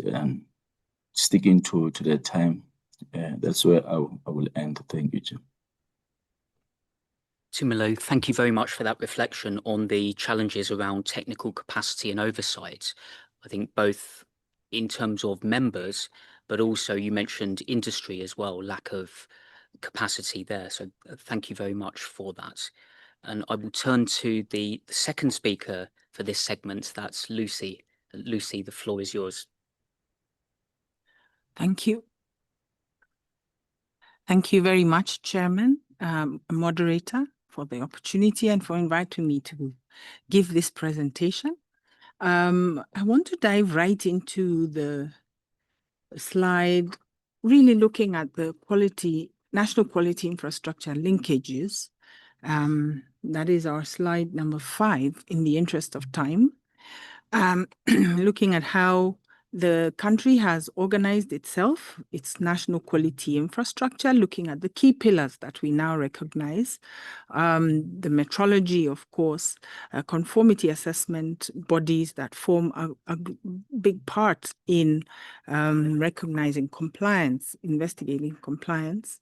Sticking to the time, that's where I will end. Thank you, Jim. Tumelo, thank you very much for that reflection on the challenges around technical capacity and oversight. I think both in terms of members, but also you mentioned industry as well, lack of capacity there. So thank you very much for that. And I will turn to the second speaker for this segment. That's Lucy. Lucy, the floor is yours. Thank you. Thank you very much, Chairman, moderator, for the opportunity and for inviting me to give this presentation. I want to dive right into the slide, really looking at the national quality infrastructure linkages. That is our slide number 5 in the interest of time. Looking at how The country has organized itself, its national quality infrastructure, looking at the key pillars that we now recognize. The metrology, of course, conformity assessment bodies that form a big part in recognizing compliance, investigating compliance.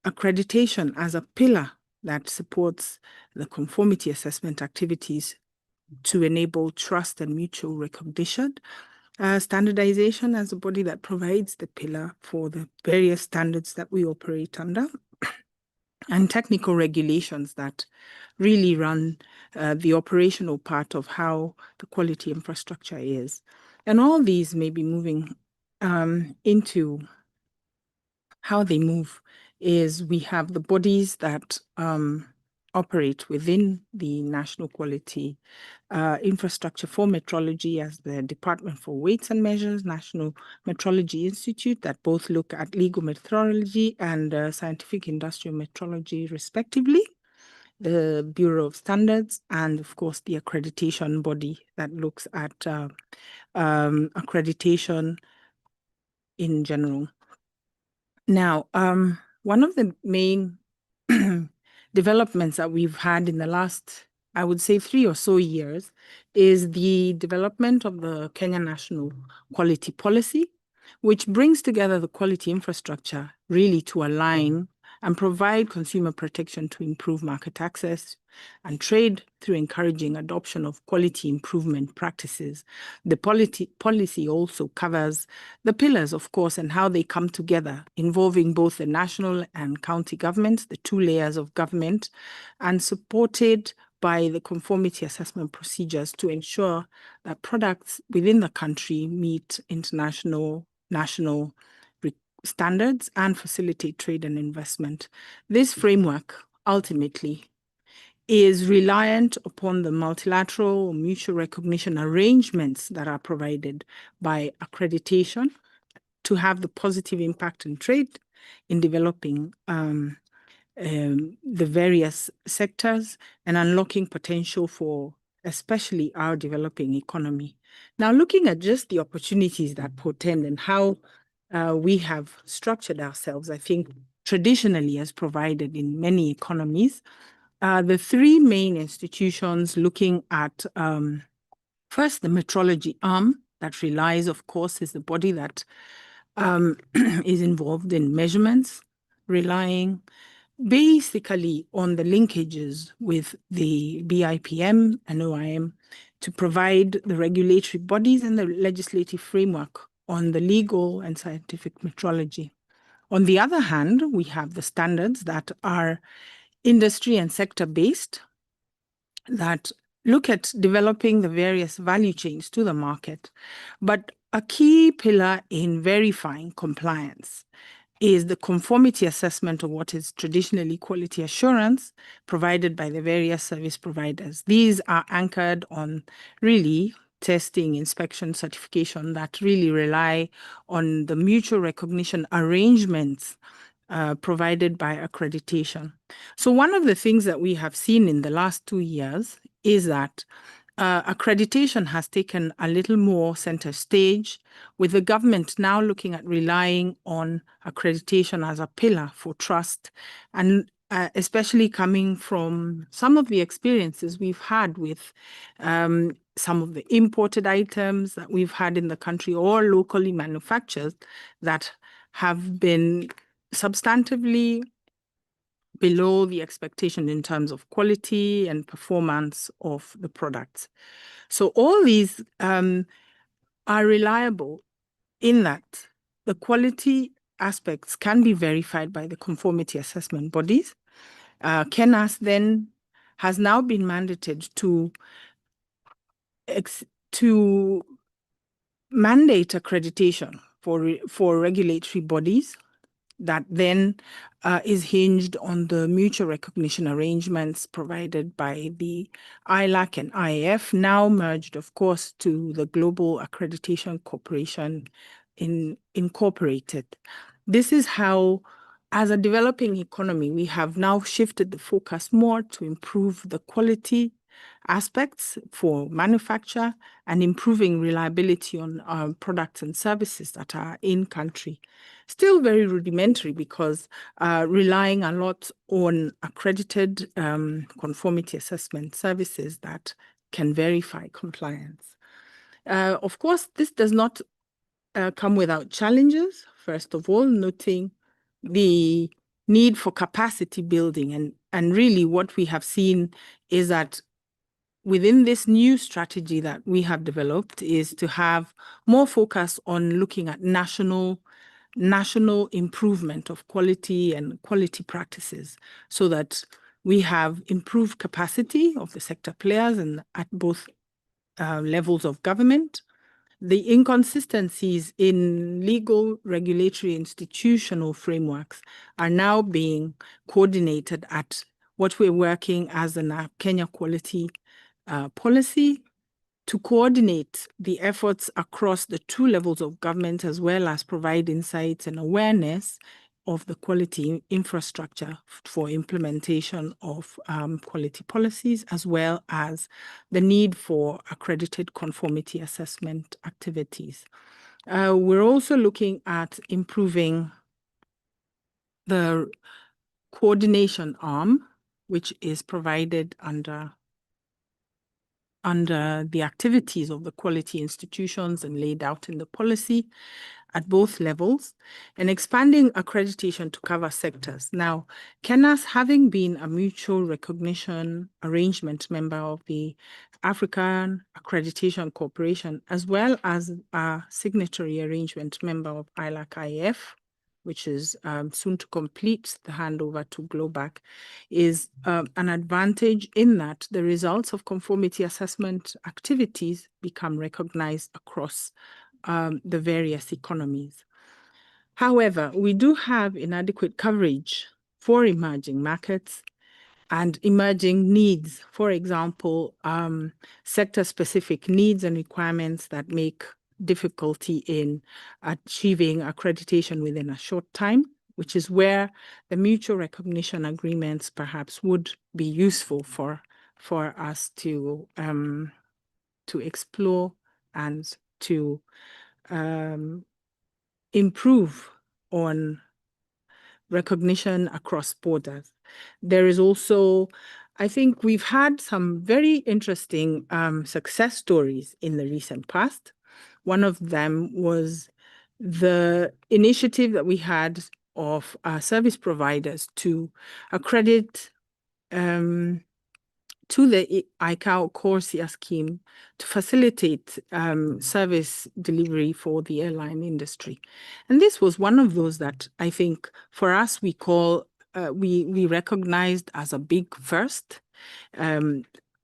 Accreditation as a pillar that supports the conformity assessment activities to enable trust and mutual recognition. Standardization as a body that provides the pillar for the various standards that we operate under. And technical regulations that really run the operational part of how the quality infrastructure is. And all these may be moving into how they move is we have the bodies that operate within the national quality infrastructure for metrology as the Department for Weights and Measures, National Metrology Institute, that both look at legal metrology and scientific industrial metrology respectively, the Bureau of Standards, and of course the accreditation body that looks at accreditation in general. Now, one of the main developments that we've had in the last, I would say, 3 or so years is the development of the Kenya National Quality Policy, which brings together the quality infrastructure really to align and provide consumer protection to improve market access and trade through encouraging adoption of quality improvement practices. The policy also covers the pillars, of course, and how they come together, involving both the national and county governments, the 2 layers of government, and supported by the conformity assessment procedures to ensure that products within the country meet international, national standards and facilitate trade and investment. This framework ultimately is reliant upon the multilateral mutual recognition arrangements that are provided by accreditation to have the positive impact in trade in developing the various sectors and unlocking potential for especially our developing economy. Now, looking at just the opportunities that portend and how we have structured ourselves, I think traditionally as provided in many economies, the 3 main institutions looking at first the metrology arm that relies, of course, is the body that is involved in measurements, relying basically on the linkages with the BIPM and OIM to provide the regulatory bodies and the legislative framework on the legal and scientific metrology. On the other hand, we have the standards that are industry and sector-based that look at developing the various value chains to the market. But a key pillar in verifying compliance is the conformity assessment of what is traditionally quality assurance provided by the various service providers. These are anchored on really testing, inspection, certification that really rely on the mutual recognition arrangements provided by accreditation. So one of the things that we have seen in the last 2 years is that accreditation has taken a little more center stage, with the government now looking at relying on accreditation as a pillar for trust, and especially coming from some of the experiences we've had with some of the imported items that we've had in the country or locally manufactured that have been substantively below the expectation in terms of quality and performance of the products. So all these are reliable in that the quality aspects can be verified by the conformity assessment bodies. KENAS then has now been mandated to mandate accreditation for regulatory bodies that then is hinged on the mutual recognition arrangements provided by the ILAC and IAF, now merged, of course, to the Global Accreditation Corporation Incorporated. This is how, as a developing economy, we have now shifted the focus more to improve the quality aspects for manufacture and improving reliability on products and services that are in country. Still very rudimentary because relying a lot on accredited conformity assessment services that can verify compliance. Of course, this does not come without challenges. First of all, noting the need for capacity building. And really what we have seen is that within this new strategy that we have developed is to have more focus on looking at national improvement of quality and quality practices so that we have improved capacity of the sector players and at both levels of government. The inconsistencies in legal, regulatory, institutional frameworks are now being coordinated at what we're working as a Kenya quality policy to coordinate the efforts across the two levels of government, as well as provide insights and awareness of the quality infrastructure for implementation of quality policies, as well as the need for accredited conformity assessment activities. We're also looking at improving the coordination arm, which is provided under the activities of the quality institutions and laid out in the policy at both levels, and expanding accreditation to cover sectors. Now, KENAS, having been a mutual recognition arrangement member of the African Accreditation Corporation, as well as a signatory arrangement member of ILAC-IF, which is soon to complete the handover to Globac, is an advantage in that the results of conformity assessment activities become recognized across the various economies. However, we do have inadequate coverage for emerging markets and emerging needs. For example, sector-specific needs and requirements that make difficulty in achieving accreditation within a short time, which is where the mutual recognition agreements perhaps would be useful for us to explore and to improve on recognition across borders. There is also, I think we've had some very interesting success stories in the recent past. One of them was the initiative that we had of service providers to accredit to the ICAO CORSIA scheme to facilitate service delivery for the airline industry. And this was one of those that I think for us we call, we recognized as a big first.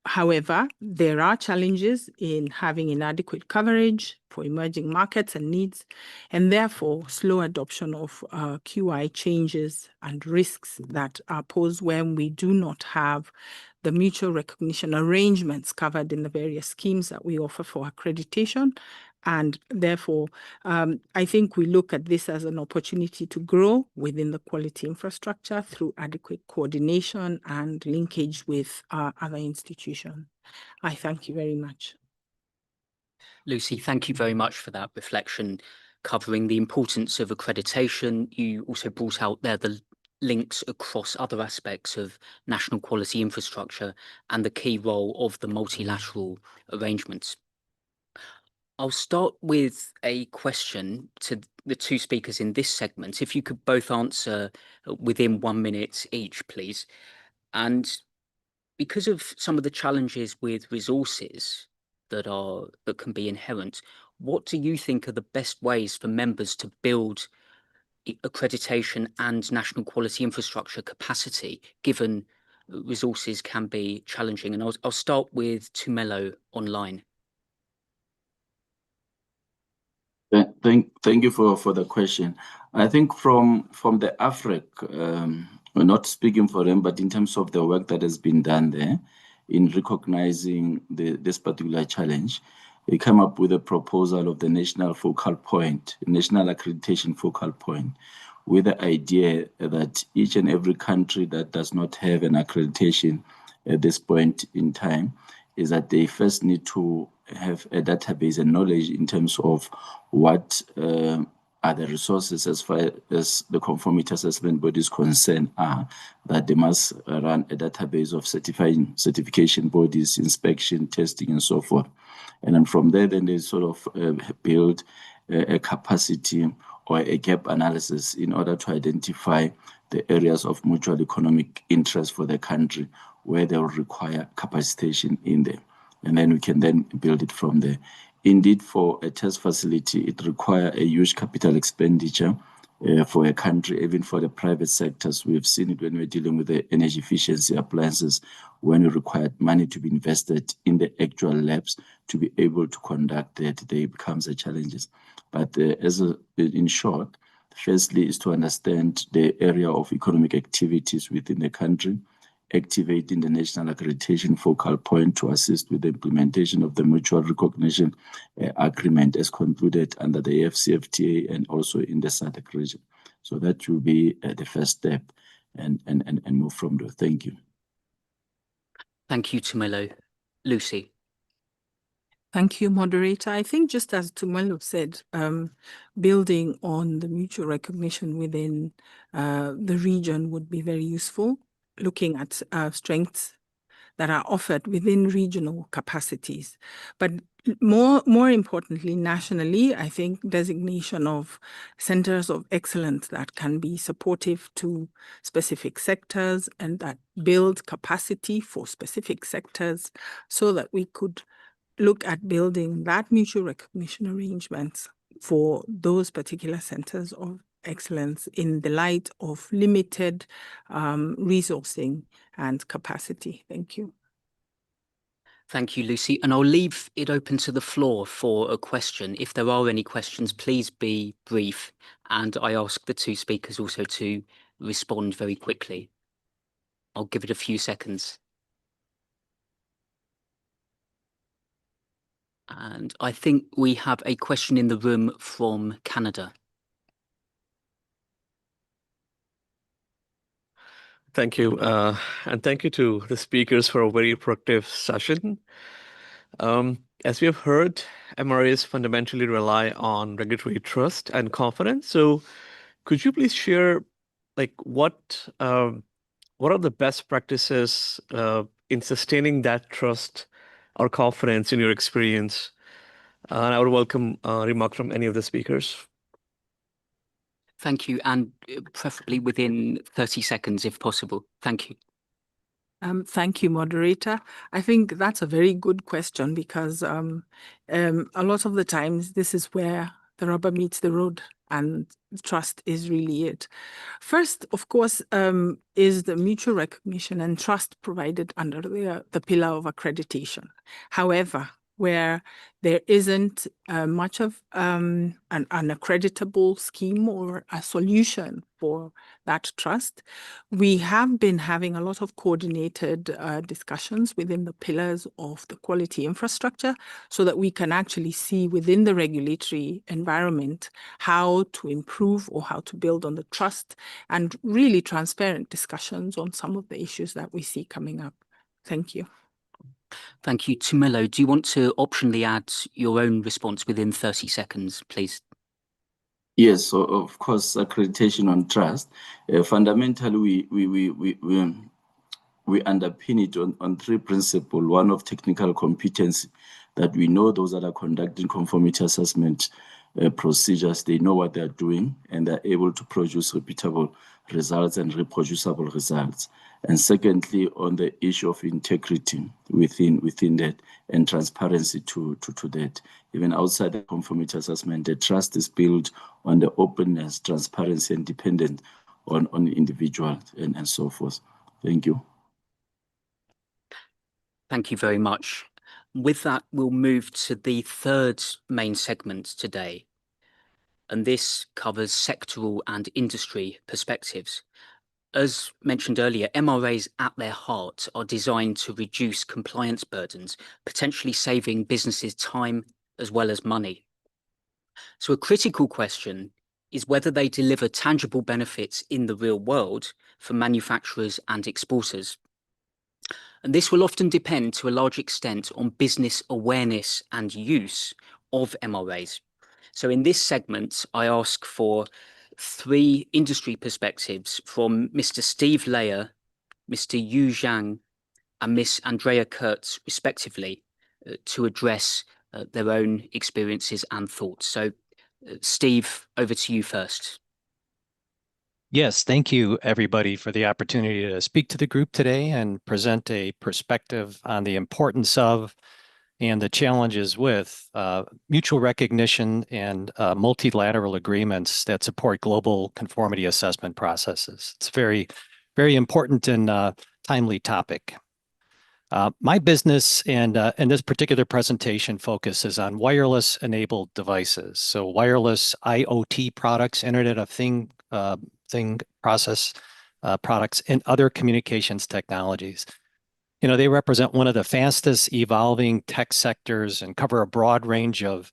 However, there are challenges in having inadequate coverage for emerging markets and needs, and therefore slow adoption of QI changes and risks that are posed when we do not have the mutual recognition arrangements covered in the various schemes that we offer for accreditation. And therefore, I think we look at this as an opportunity to grow within the quality infrastructure through adequate coordination and linkage with other institutions. I thank you very much. Lucy, thank you very much for that reflection covering the importance of accreditation. You also brought out there the links across other aspects of national quality infrastructure and the key role of the multilateral arrangements. I'll start with a question to the two speakers in this segment. If you could both answer within 1 minute each, please. And because of some of the challenges with resources that can be inherent, what do you think are the best ways for members to build accreditation and national quality infrastructure capacity, given resources can be challenging? And I'll start with Tumelo online. Thank you for the question. I think from the AFREC, we're not speaking for them, but in terms of the work that has been done there in recognizing this particular challenge, we came up with a proposal of the national focal point, national accreditation focal point, with the idea that each and every country that does not have an accreditation at this point in time is that they first need to have a database and knowledge in terms of what are the resources as far as the conformity assessment bodies concerned are, that they must run a database of certification bodies, inspection, testing, and so forth. And then from there, then they sort of build a capacity or a gap analysis in order to identify the areas of mutual economic interest for the country where they will require capacitation in there. And then we can then build it from there. Indeed, for a test facility, it requires a huge capital expenditure for a country, even for the private sectors. We've seen it when we're dealing with the energy efficiency appliances, when we required money to be invested in the actual labs to be able to conduct that, they becomes a challenge. But in short, firstly is to understand the area of economic activities within the country, activating the National Accreditation Focal Point to assist with the implementation of the Mutual Recognition Agreement as concluded under the AfCFTA and also in the SADC region. So that will be the first step and move from there. Thank you. Thank you, Tumelo. Lucy. Thank you, moderator. I think just as Tumelo said, building on the mutual recognition within the region would be very useful, looking at strengths that are offered within regional capacities. But more importantly, nationally, I think designation of centers of excellence that can be supportive to specific sectors and that build capacity for specific sectors so that we could look at building that mutual recognition arrangements for those particular centers of excellence in the light of limited resourcing and capacity. Thank you. Thank you, Lucy. And I'll leave it open to the floor for a question. If there are any questions, please be brief. And I ask the two speakers also to respond very quickly. I'll give it a few seconds. And I think we have a question in the room from Canada. Thank you. And thank you to the speakers for a very productive session. As we have heard, MRAs fundamentally rely on regulatory trust and confidence. So could you please share what are the best practices in sustaining that trust or confidence in your experience? And I would welcome a remark from any of the speakers. Thank you, and preferably within 30 seconds if possible. Thank you. Thank you, moderator. I think that's a very good question because a lot of the times this is where the rubber meets the road and trust is really it. First, of course, is the mutual recognition and trust provided under the pillar of accreditation. However, where there isn't much of an accreditable scheme or a solution for that trust, we have been having a lot of coordinated discussions within the pillars of the quality infrastructure so that we can actually see within the regulatory environment how to improve or how to build on the trust and really transparent discussions on some of the issues that we see coming up. Thank you. Thank you. Tumelo, do you want to optionally add your own response within 30 seconds, please? Yes, so of course, accreditation on trust. Fundamentally, we underpin it on three principles. One of technical competency, that we know those that are conducting conformity assessment procedures, they know what they're doing and they're able to produce repeatable results and reproducible results. And secondly, on the issue of integrity within that and transparency to that. Even outside the conformity assessment, the trust is built on the openness, transparency, and dependent on individuals and so forth. Thank you. Thank you very much. With that, we'll move to the third main segment today. And this covers sectoral and industry perspectives. As mentioned earlier, MRAs at their heart are designed to reduce compliance burdens, potentially saving businesses time as well as money. So a critical question is whether they deliver tangible benefits in the real world for manufacturers and exporters. And this will often depend to a large extent on business awareness and use of MRAs. So in this segment, I ask for 3 industry perspectives from Mr. Steve Layer, Mr. Yu Zhang, and Miss Andrea Kurtz, respectively, to address their own experiences and thoughts. So, Steve, over to you first. Yes, thank you, everybody, for the opportunity to speak to the group today and present a perspective on the importance of and the challenges with mutual recognition and multilateral agreements that support global conformity assessment processes. It's a very, very important and timely topic. My business and this particular presentation focuses on wireless-enabled devices. So wireless IoT products, Internet of Thing process products, and other communications technologies. You know, they represent one of the fastest evolving tech sectors and cover a broad range of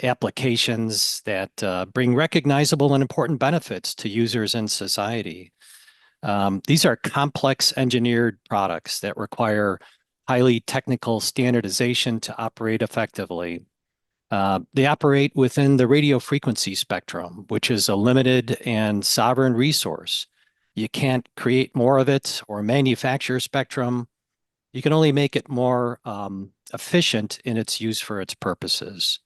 applications that bring recognizable and important benefits to users and society. These are complex engineered products that require highly technical standardization to operate effectively. They operate within the radio frequency spectrum, which is a limited and sovereign resource. You can't create more of it or manufacture spectrum. You can only make it more efficient in its use for its purposes.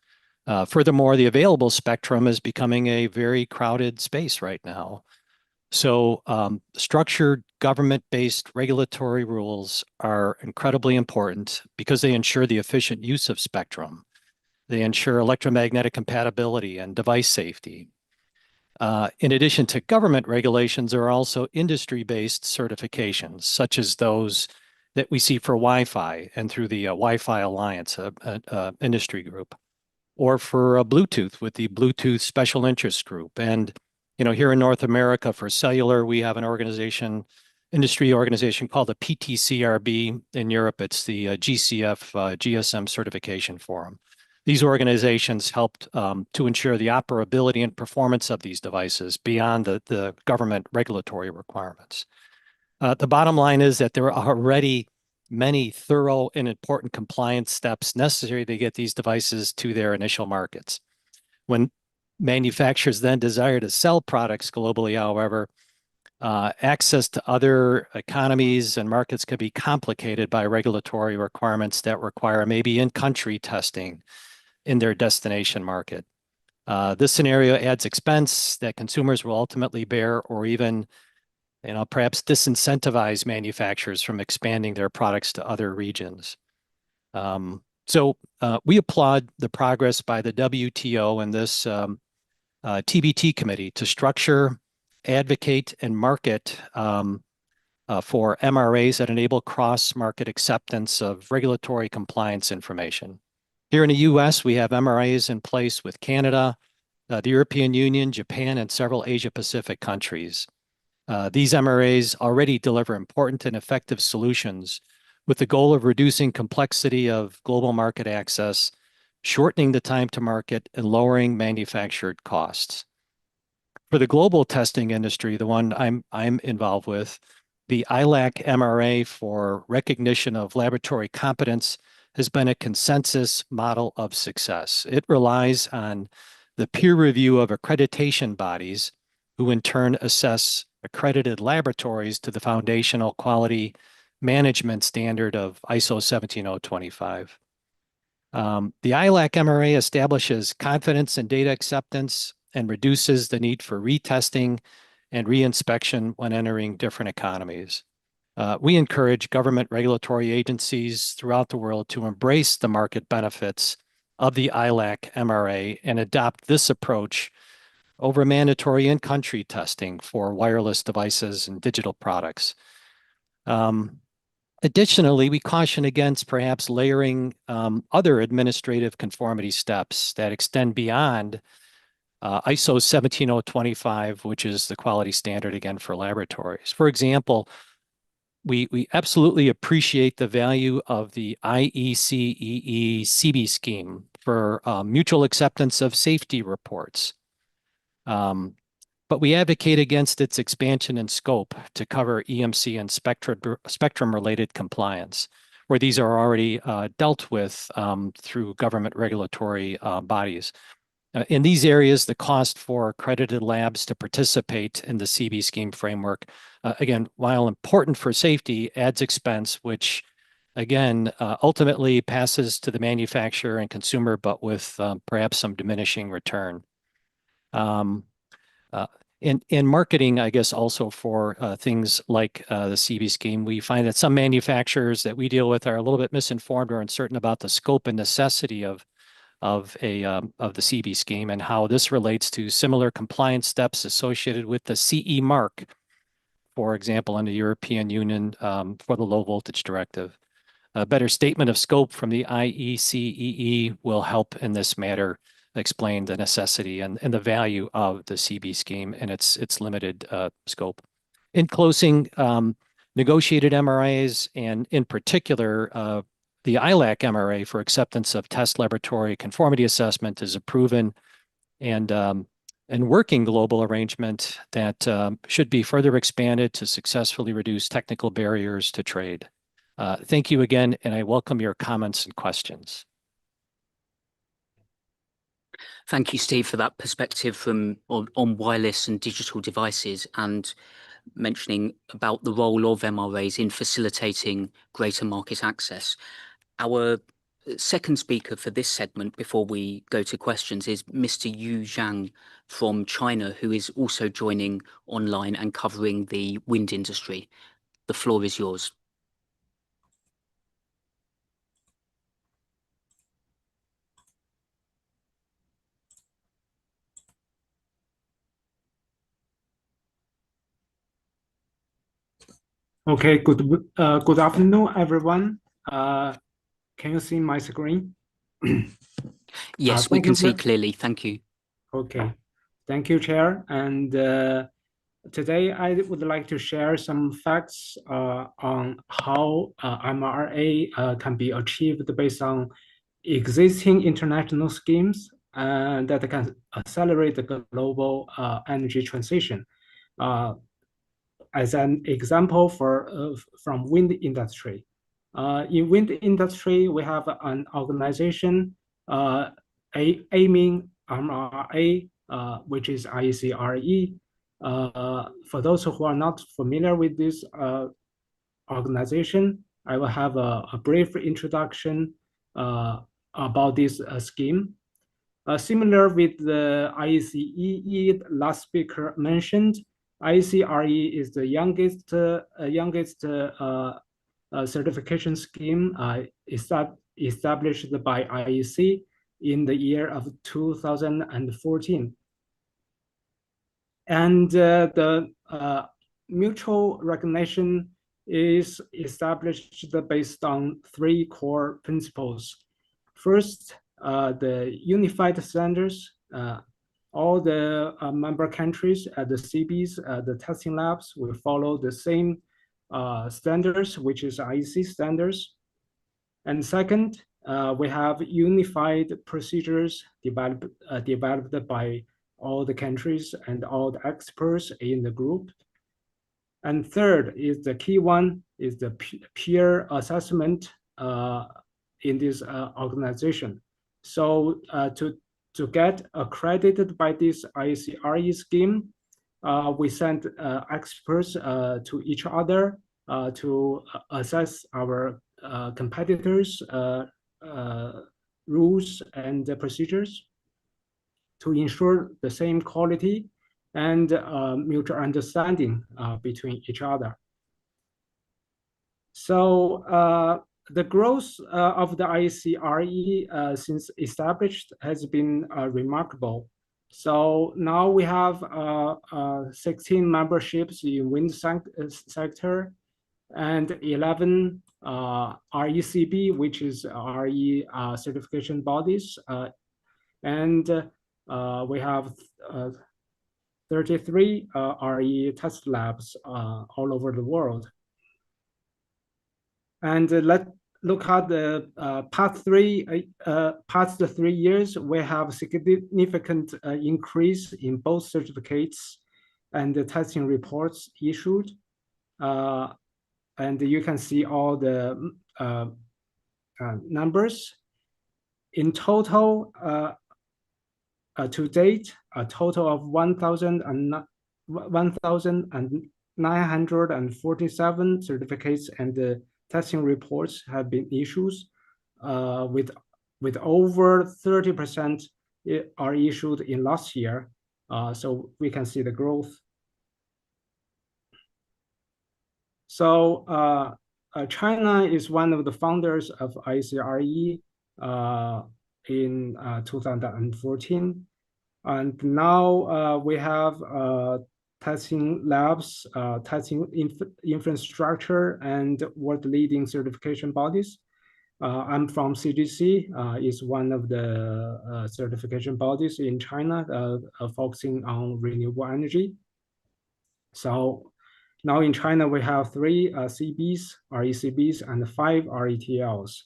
Furthermore, the available spectrum is becoming a very crowded space right now. So structured government-based regulatory rules are incredibly important because they ensure the efficient use of spectrum. They ensure electromagnetic compatibility and device safety. In addition to government regulations, there are also industry-based certifications, such as those that we see for Wi-Fi and through the Wi-Fi Alliance industry group, or for Bluetooth with the Bluetooth Special Interest Group. And you know, here in North America for cellular, we have an industry organization called the PTCRB. In Europe, it's the GCF GSM Certification Forum. These organizations helped to ensure the operability and performance of these devices beyond the government regulatory requirements. The bottom line is that there are already many thorough and important compliance steps necessary to get these devices to their initial markets. When manufacturers then desire to sell products globally, however, access to other economies and markets can be complicated by regulatory requirements that require maybe in-country testing in their destination market. This scenario adds expense that consumers will ultimately bear, or even, you know, perhaps disincentivize manufacturers from expanding their products to other regions. So we applaud the progress by the WTO and this TBT committee to structure, advocate, and market for MRAs that enable cross-market acceptance of regulatory compliance information. Here in the US, we have MRAs in place with Canada, the European Union, Japan, and several Asia-Pacific countries. These MRAs already deliver important and effective solutions with the goal of reducing complexity of global market access, shortening the time to market, and lowering manufactured costs. For the global testing industry, the one I'm involved with, the ILAC MRA for recognition of laboratory competence has been a consensus model of success. It relies on the peer review of accreditation bodies, who in turn assess accredited laboratories to the foundational quality management standard of ISO 17025. The ILAC MRA establishes confidence in data acceptance and reduces the need for retesting and reinspection when entering different economies. We encourage government regulatory agencies throughout the world to embrace the market benefits of the ILAC MRA and adopt this approach over mandatory in-country testing for wireless devices and digital products. Additionally, we caution against perhaps layering other administrative conformity steps that extend beyond ISO 17025, which is the quality standard again for laboratories. For example, we absolutely appreciate the value of the IECEE CB scheme for mutual acceptance of safety reports. but we advocate against its expansion in scope to cover EMC and spectrum-related compliance, where these are already dealt with through government regulatory bodies. In these areas, the cost for accredited labs to participate in the CB scheme framework, again, while important for safety, adds expense, which again, ultimately passes to the manufacturer and consumer, but with perhaps some diminishing return. In marketing, I guess also for things like the CB scheme, we find that some manufacturers that we deal with are a little bit misinformed or uncertain about the scope and necessity of the CB scheme and how this relates to similar compliance steps associated with the CE mark, for example, in the European Union for the low voltage directive. A better statement of scope from the IECEE will help in this matter explain the necessity and the value of the CB scheme and its limited scope. In closing, negotiated MRAs and in particular, the ILAC MRA for acceptance of test laboratory conformity assessment is a proven and working global arrangement that should be further expanded to successfully reduce technical barriers to trade. Thank you again, and I welcome your comments and questions. Thank you, Steve, for that perspective from on wireless and digital devices and mentioning about the role of MRAs in facilitating greater market access. Our second speaker for this segment before we go to questions is Mr. Yu Zhang from China, who is also joining online and covering the wind industry. The floor is yours. Okay, good afternoon, everyone. Can you see my screen? Yes, we can see clearly. Thank you. Okay, thank you, Chair. And today I would like to share some facts on how MRA can be achieved based on existing international schemes that can accelerate the global energy transition. As an example from wind industry. In wind industry, we have an organization aiming MRA, which is IECRE. For those who are not familiar with this organization, I will have a brief introduction about this scheme. Similar with the IECEE last speaker mentioned, IECRE is the youngest certification scheme established by IEC in the year of 2014. And the mutual recognition is established based on three core principles. First, the unified standards. All the member countries at the CBs, the testing labs will follow the same standards, which is IEC standards. And second, we have unified procedures developed by all the countries and all the experts in the group. And third is the key one is the peer assessment in this organization. So to get accredited by this IECRE scheme, we sent experts to each other to assess our competitors' rules and procedures to ensure the same quality and mutual understanding between each other. So the growth of the IECRE since established has been remarkable. So now we have 16 memberships in wind sector and 11 RECB, which is RE certification bodies. And we have 33 RE test labs all over the world. And let's look at the past 3 years. We have significant increase in both certificates and the testing reports issued. And you can see all the numbers. In total, to date, a total of 1,947 certificates and testing reports have been issued, with over 30% are issued in last year. So we can see the growth. So China is one of the founders of ICRE in 2014. And now we have testing labs, testing infrastructure, and world-leading certification bodies. I'm from CGC, is one of the certification bodies in China, focusing on renewable energy. So now in China, we have 3 CBs, RECBs, and 5 RETLs.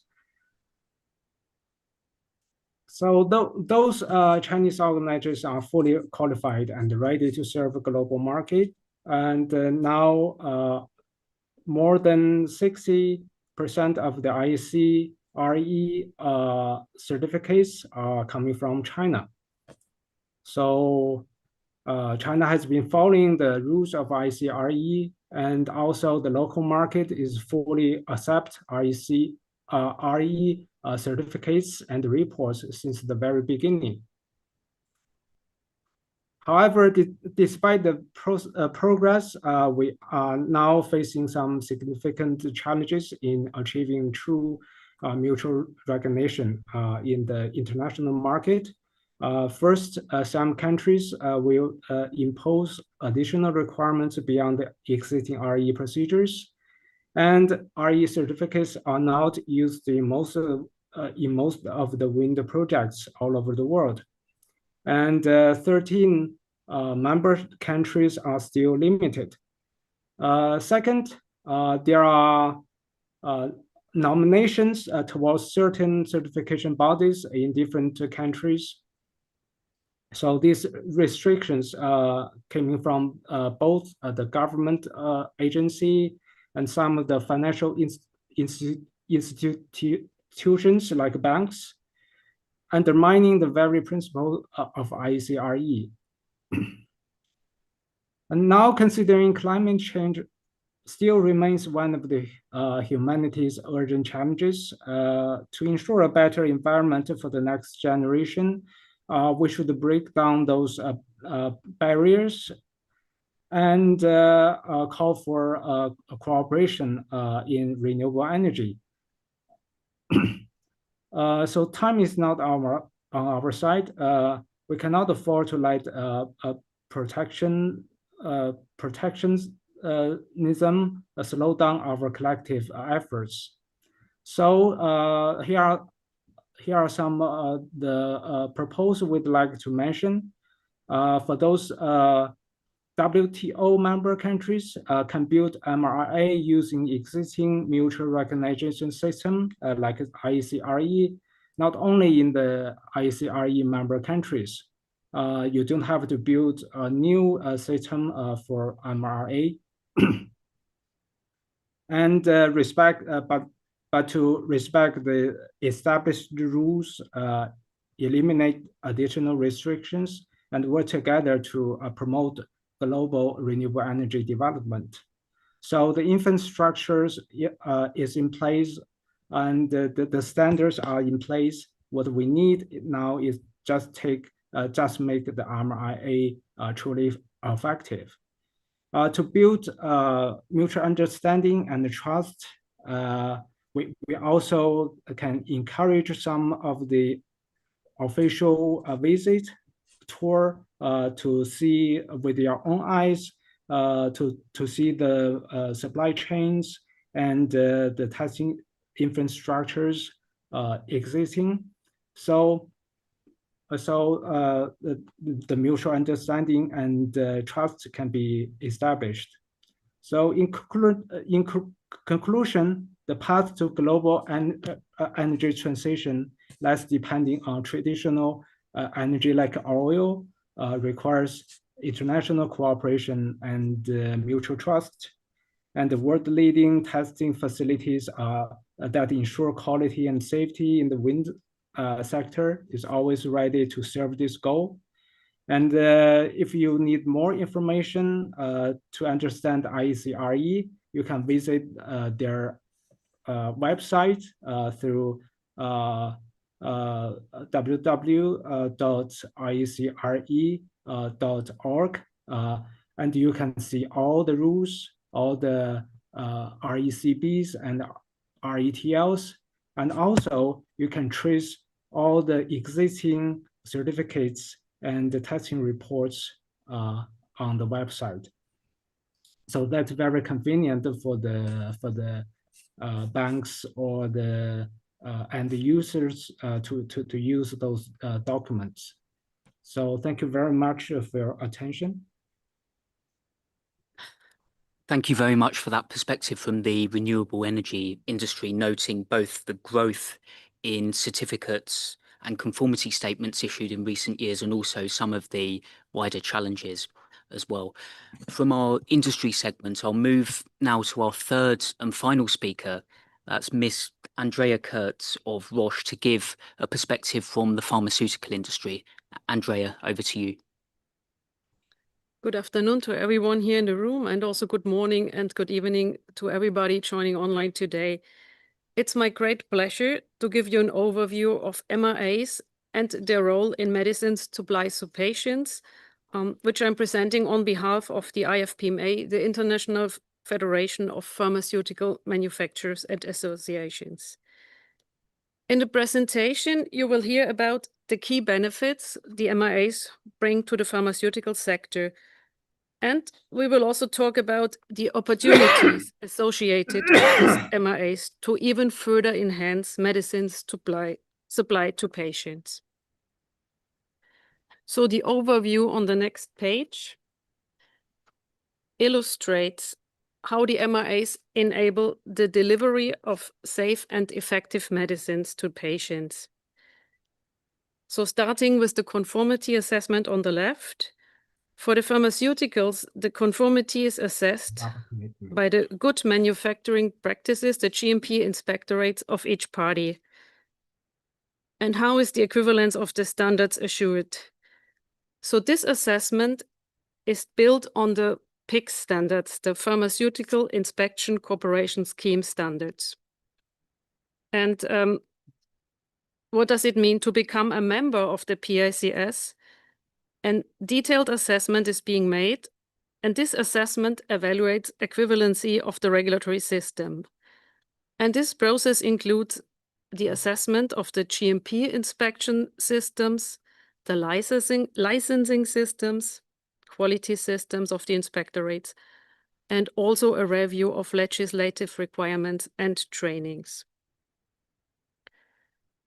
So those Chinese organizations are fully qualified and ready to serve a global market. And now more than 60% of the ICRE certificates are coming from China. So China has been following the rules of ICRE, and also the local market is fully accept RE certificates and reports since the very beginning. However, despite the progress, we are now facing some significant challenges in achieving true mutual recognition in the international market. First, some countries will impose additional requirements beyond the existing RE procedures, and RE certificates are not used in most of the wind projects all over the world. And 13 member countries are still limited. Second, there are nominations towards certain certification bodies in different countries. So these restrictions coming from both the government agency and some of the financial institutions like banks, undermining the very principle of ICRE. And now, considering climate change still remains one of the humanity's urgent challenges, to ensure a better environment for the next generation, we should break down those barriers and call for a cooperation in renewable energy. So time is not on our side. We cannot afford to let protectionism slow down our collective efforts. So here are some the proposals we'd like to mention. For those WTO member countries can build MRA using existing mutual recognition system like ICRE, not only in the ICRE member countries. You don't have to build a new system for MRA. And but to respect the established rules, eliminate additional restrictions, and work together to promote global renewable energy development. So the infrastructures is in place, and the standards are in place. What we need now is just make the MRA truly effective. To build mutual understanding and trust, we also can encourage some of the official visit tour to see with your own eyes, to see the supply chains and the testing infrastructures existing. So the mutual understanding and trust can be established. So in conclusion, the path to global energy transition, less depending on traditional energy like oil, requires international cooperation and mutual trust, and the world-leading testing facilities that ensure quality and safety in the wind sector is always ready to serve this goal. And if you need more information to understand IECRE, you can visit their website through www.iecre.org, and you can see all the rules, all the RECBs and RETLs, and also you can trace all the existing certificates and the testing reports on the website. So that's very convenient for the banks or the end users to use those documents. So thank you very much for your attention. Thank you very much for that perspective from the renewable energy industry, noting both the growth in certificates and conformity statements issued in recent years and also some of the wider challenges as well. From our industry segment, I'll move now to our third and final speaker. That's Ms. Andrea Kurtz of Roche to give a perspective from the pharmaceutical industry. Andrea, over to you. Good afternoon to everyone here in the room, and also good morning and good evening to everybody joining online today. It's my great pleasure to give you an overview of MRAs and their role in medicines supplied to patients, which I'm presenting on behalf of the IFPMA, the International Federation of Pharmaceutical Manufacturers and Associations. In the presentation, you will hear about the key benefits the MRAs bring to the pharmaceutical sector. And we will also talk about the opportunities associated with MRAs to even further enhance medicines supply to patients. So the overview on the next page illustrates how the MRAs enable the delivery of safe and effective medicines to patients. So starting with the conformity assessment on the left, for the pharmaceuticals, the conformity is assessed by the good manufacturing practices, the GMP inspectorates of each party. And how is the equivalence of the standards assured? So this assessment is built on the PIC standards, the Pharmaceutical Inspection Cooperation Scheme standards. And what does it mean to become a member of the PICS? And detailed assessment is being made, and this assessment evaluates equivalency of the regulatory system. And this process includes the assessment of the GMP inspection systems, the licensing systems, quality systems of the inspectorates, and also a review of legislative requirements and trainings.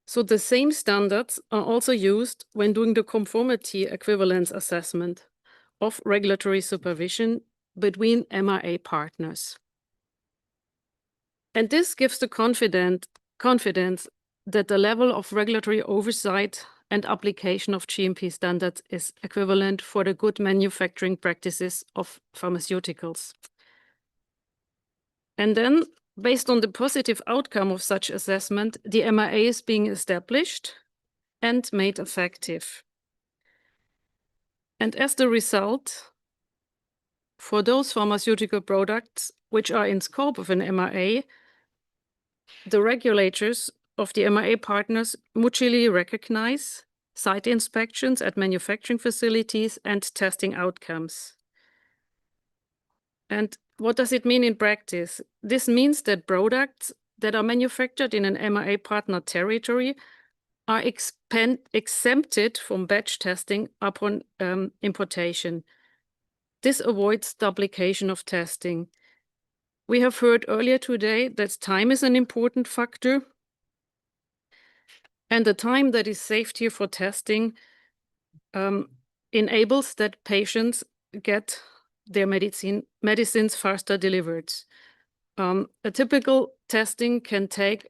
So the same standards are also used when doing the conformity equivalence assessment of regulatory supervision between MRA partners. And this gives the confidence that the level of regulatory oversight and application of GMP standards is equivalent for the good manufacturing practices of pharmaceuticals. And then, based on the positive outcome of such assessment, the MRA is being established and made effective. And as the result, for those pharmaceutical products which are in scope of an MRA, the regulators of the MRA partners mutually recognize site inspections at manufacturing facilities and testing outcomes. And what does it mean in practice? This means that products that are manufactured in an MRA partner territory are exempted from batch testing upon importation. This avoids duplication of testing. We have heard earlier today that time is an important factor, and the time that is saved here for testing enables that patients get their medicines faster delivered. A typical testing can take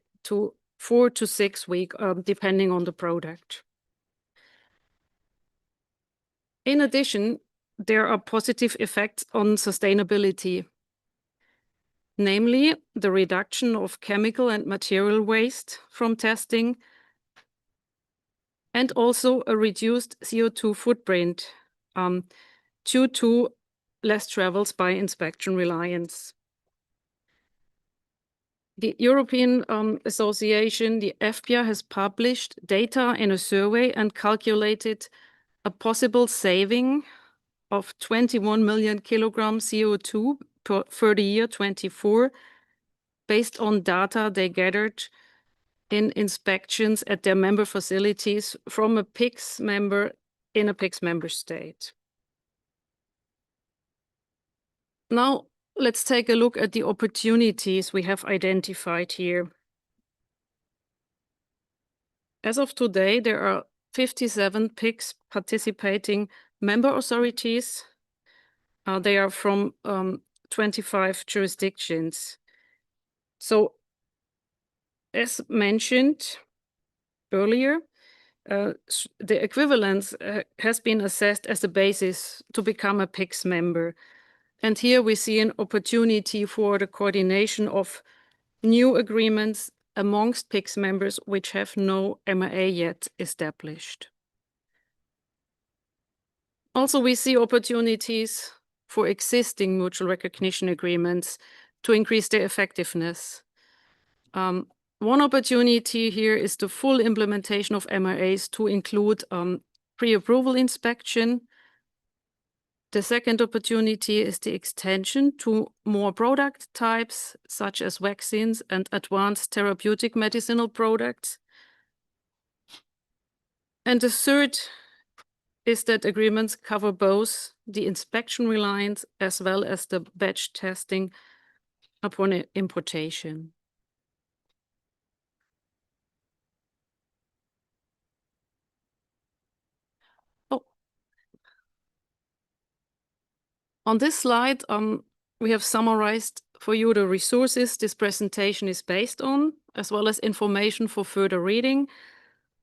4 to 6 weeks, depending on the product. In addition, there are positive effects on sustainability, namely the reduction of chemical and material waste from testing, and also a reduced CO2 footprint due to less travels by inspection reliance. The European Association, the EFPIA, has published data in a survey and calculated a possible saving of 21 million kilograms CO2 for the year 24, based on data they gathered in inspections at their member facilities from a PICS member in a PICS member state. Now, let's take a look at the opportunities we have identified here. As of today, there are 57 PICS participating member authorities. They are from 25 jurisdictions. So, as mentioned earlier, the equivalence has been assessed as the basis to become a PICS member. And here we see an opportunity for the coordination of new agreements amongst PICS members which have no MRA yet established. Also, we see opportunities for existing mutual recognition agreements to increase their effectiveness. One opportunity here is the full implementation of MRAs to include pre-approval inspection. The second opportunity is the extension to more product types, such as vaccines and advanced therapeutic medicinal products. And the third is that agreements cover both the inspection reliance as well as the batch testing upon importation. On this slide, we have summarized for you the resources this presentation is based on, as well as information for further reading.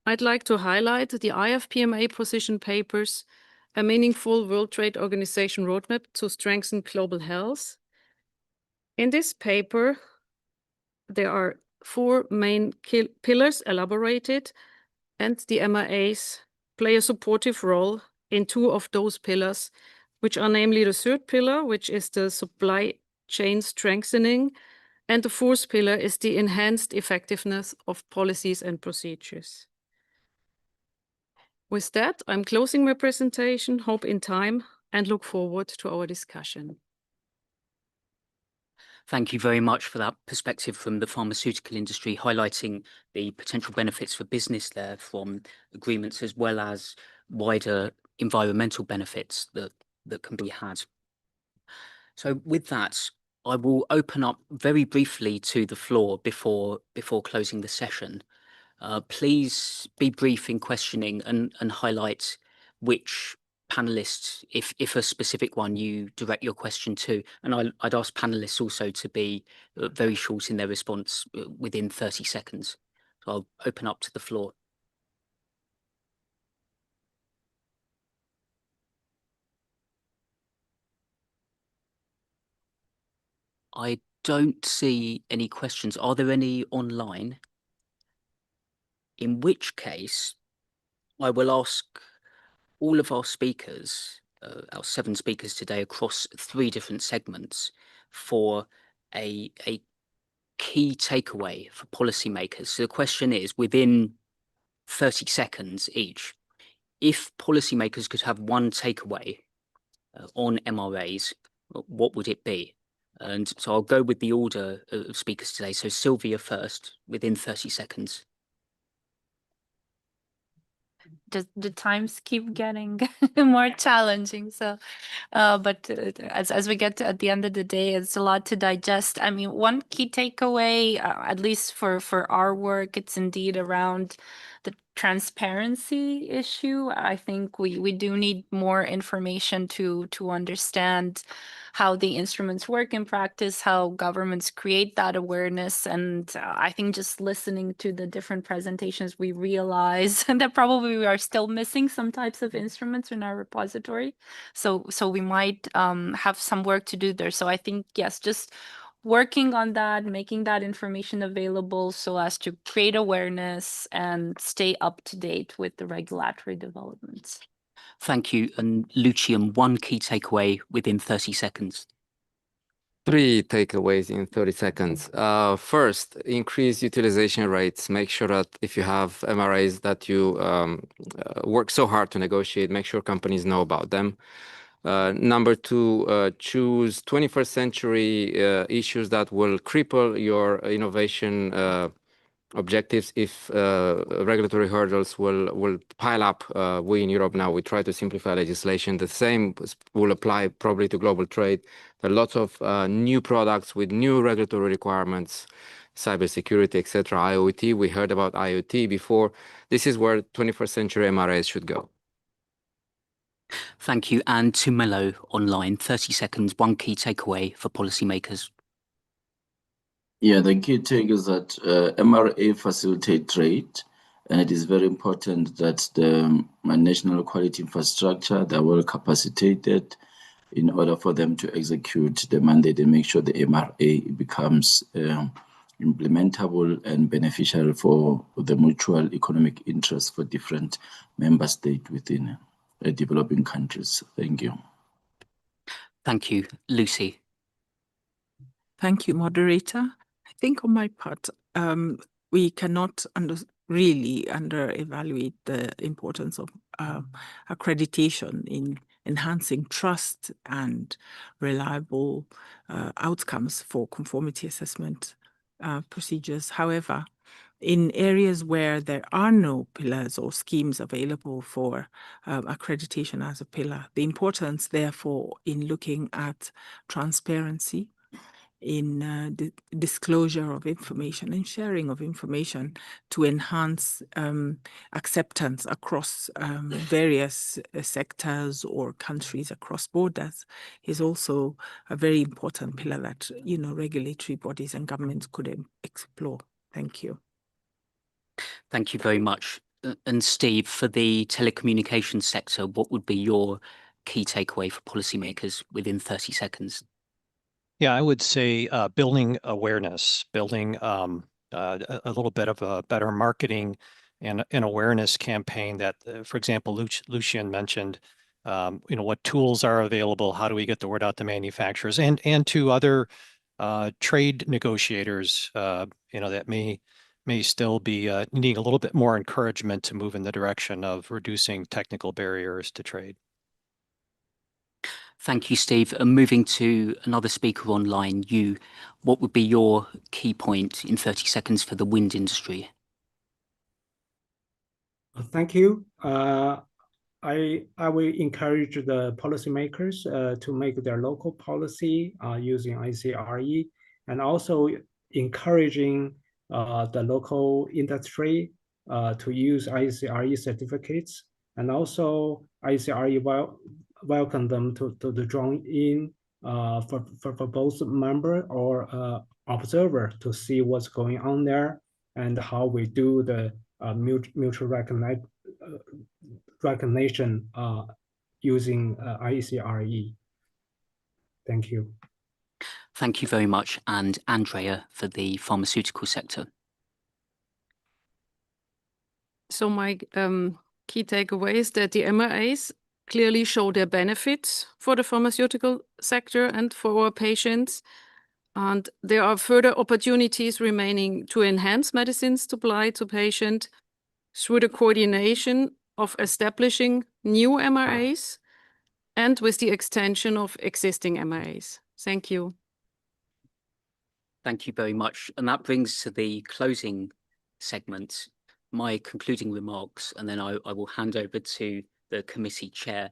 I'd like to highlight the IFPMA position papers, a meaningful World Trade Organization roadmap to strengthen global health. In this paper, there are 4 main pillars elaborated, and the MRAs play a supportive role in 2 of those pillars, which are namely the third pillar, which is the supply chain strengthening, and the fourth pillar is the enhanced effectiveness of policies and procedures. With that, I'm closing my presentation, hope in time, and look forward to our discussion. Thank you very much for that perspective from the pharmaceutical industry, highlighting the potential benefits for business there from agreements, as well as wider environmental benefits that can be had. So with that, I will open up very briefly to the floor before closing the session. Please be brief in questioning and highlight which panelists, if a specific one, you direct your question to. And I'd ask panelists also to be very short in their response, within 30 seconds. So I'll open up to the floor. I don't see any questions. Are there any online? In which case, I will ask all of our speakers, our 7 speakers today across 3 different segments, for a key takeaway for policymakers. So the question is, within 30 seconds each, if policymakers could have one takeaway on MRAs, what would it be? And so I'll go with the order of speakers today. So Sylvia first, within 30 seconds. The times keep getting more challenging. So, but as we get to at the end of the day, it's a lot to digest. I mean, one key takeaway, at least for our work, it's indeed around the transparency issue. I think we do need more information to understand how the instruments work in practice, how governments create that awareness. And I think just listening to the different presentations, we realize that probably we are still missing some types of instruments in our repository. So we might have some work to do there. So I think, yes, just working on that, making that information available so as to create awareness and stay up to date with the regulatory developments. Thank you. And Lucian, one key takeaway within 30 seconds. 3 takeaways in 30 seconds. First, increase utilization rates. Make sure that if you have MRAs that you work so hard to negotiate, make sure companies know about them. Number 2, choose 21st century issues that will cripple your innovation objectives if regulatory hurdles will pile up. We in Europe now, we try to simplify legislation. The same will apply probably to global trade. There are lots of new products with new regulatory requirements, cybersecurity, etc., IoT. We heard about IoT before. This is where 21st century MRAs should go. Thank you. And to Melo online, 30 seconds, one key takeaway for policymakers. Yeah, the key take is that MRA facilitate trade, and it is very important that the national quality infrastructure, they're well capacitated in order for them to execute the mandate and make sure the MRA becomes implementable and beneficial for the mutual economic interest for different member states within developing countries. Thank you. Thank you. Lucy. Thank you, moderator. I think on my part, we cannot really under-evaluate the importance of accreditation in enhancing trust and reliable outcomes for conformity assessment procedures. However, in areas where there are no pillars or schemes available for accreditation as a pillar, the importance, therefore, in looking at transparency, in disclosure of information and sharing of information to enhance acceptance across various sectors or countries across borders is also a very important pillar that, regulatory bodies and governments could explore. Thank you. Thank you very much. And Steve, for the telecommunications sector, what would be your key takeaway for policymakers within 30 seconds? Yeah, I would say building awareness, building a little bit of a better marketing and an awareness campaign that, for example, Lucian mentioned, what tools are available, how do we get the word out to manufacturers and to other trade negotiators, that may still be needing a little bit more encouragement to move in the direction of reducing technical barriers to trade. Thank you, Steve. And moving to another speaker online, what would be your key point in 30 seconds for the wind industry? Thank you. I will encourage the policymakers to make their local policy using ICRE, and also encouraging the local industry to use ICRE certificates, and also ICRE welcome them to join in for both member or observer to see what's going on there and how we do the mutual recognition using ICRE. Thank you. Thank you very much. And Andrea for the pharmaceutical sector. So my key takeaway is that the MRAs clearly show their benefits for the pharmaceutical sector and for our patients. And there are further opportunities remaining to enhance medicines supply to patients through the coordination of establishing new MRAs and with the extension of existing MRAs. Thank you. Thank you very much. And that brings to the closing segment my concluding remarks, and then I will hand over to the committee chair.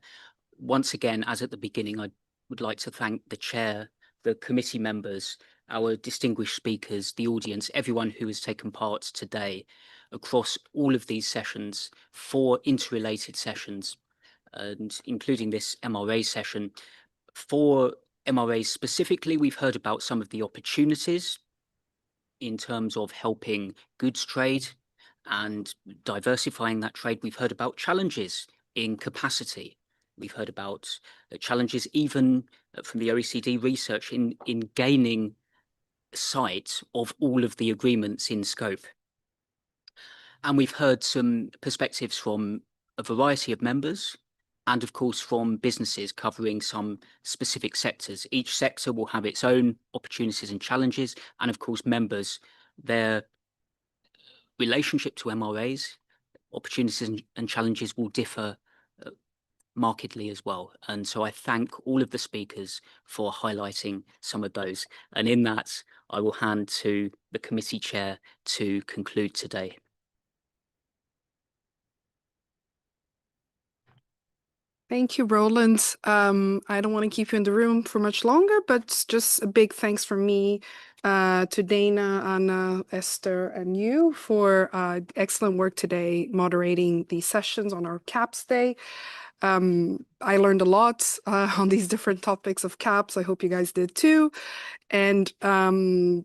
Once again, as at the beginning, I would like to thank the chair, the committee members, our distinguished speakers, the audience, everyone who has taken part today across all of these sessions, 4 interrelated sessions, and including this MRA session. For MRAs specifically, we've heard about some of the opportunities in terms of helping goods trade and diversifying that trade. We've heard about challenges in capacity. We've heard about challenges even from the OECD research in gaining sight of all of the agreements in scope. And we've heard some perspectives from a variety of members and of course from businesses covering some specific sectors. Each sector will have its own opportunities and challenges, and of course members, their relationship to MRAs, opportunities and challenges will differ markedly as well. And so I thank all of the speakers for highlighting some of those. And in that, I will hand to the committee chair to conclude today. Thank you, Roland. I don't want to keep you in the room for much longer, but just a big thanks from me to Dana, Anna, Esther, and you for excellent work today moderating these sessions on our CAPS Day. I learned a lot on these different topics of CAPS. I hope you guys did too. And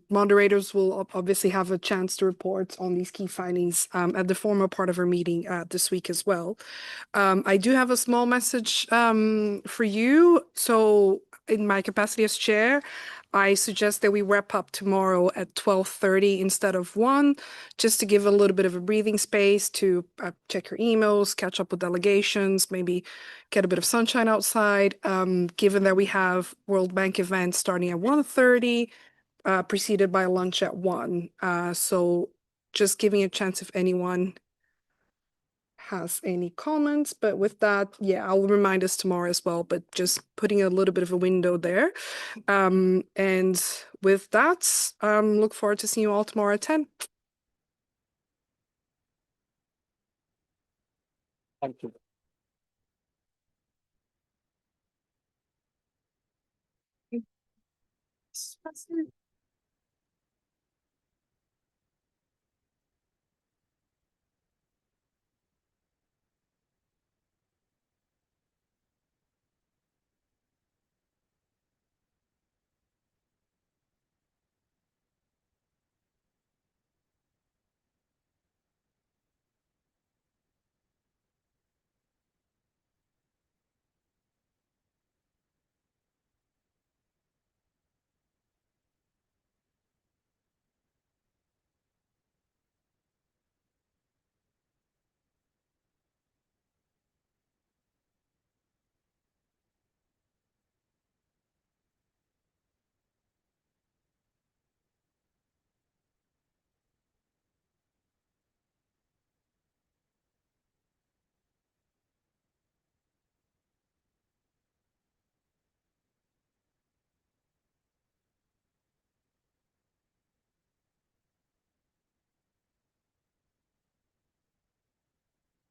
moderators will obviously have a chance to report on these key findings at the formal part of our meeting this week as well. I do have a small message for you. So in my capacity as chair, I suggest that we wrap up tomorrow at 12:30 instead of 1, just to give a little bit of a breathing space to check your emails, catch up with delegations, maybe get a bit of sunshine outside, given that we have World Bank events starting at 1:30, preceded by lunch at 1. So just giving a chance if anyone has any comments, but with that, yeah, I'll remind us tomorrow as well, but just putting a little bit of a window there. And with that, look forward to seeing you all tomorrow at 10. Thank you.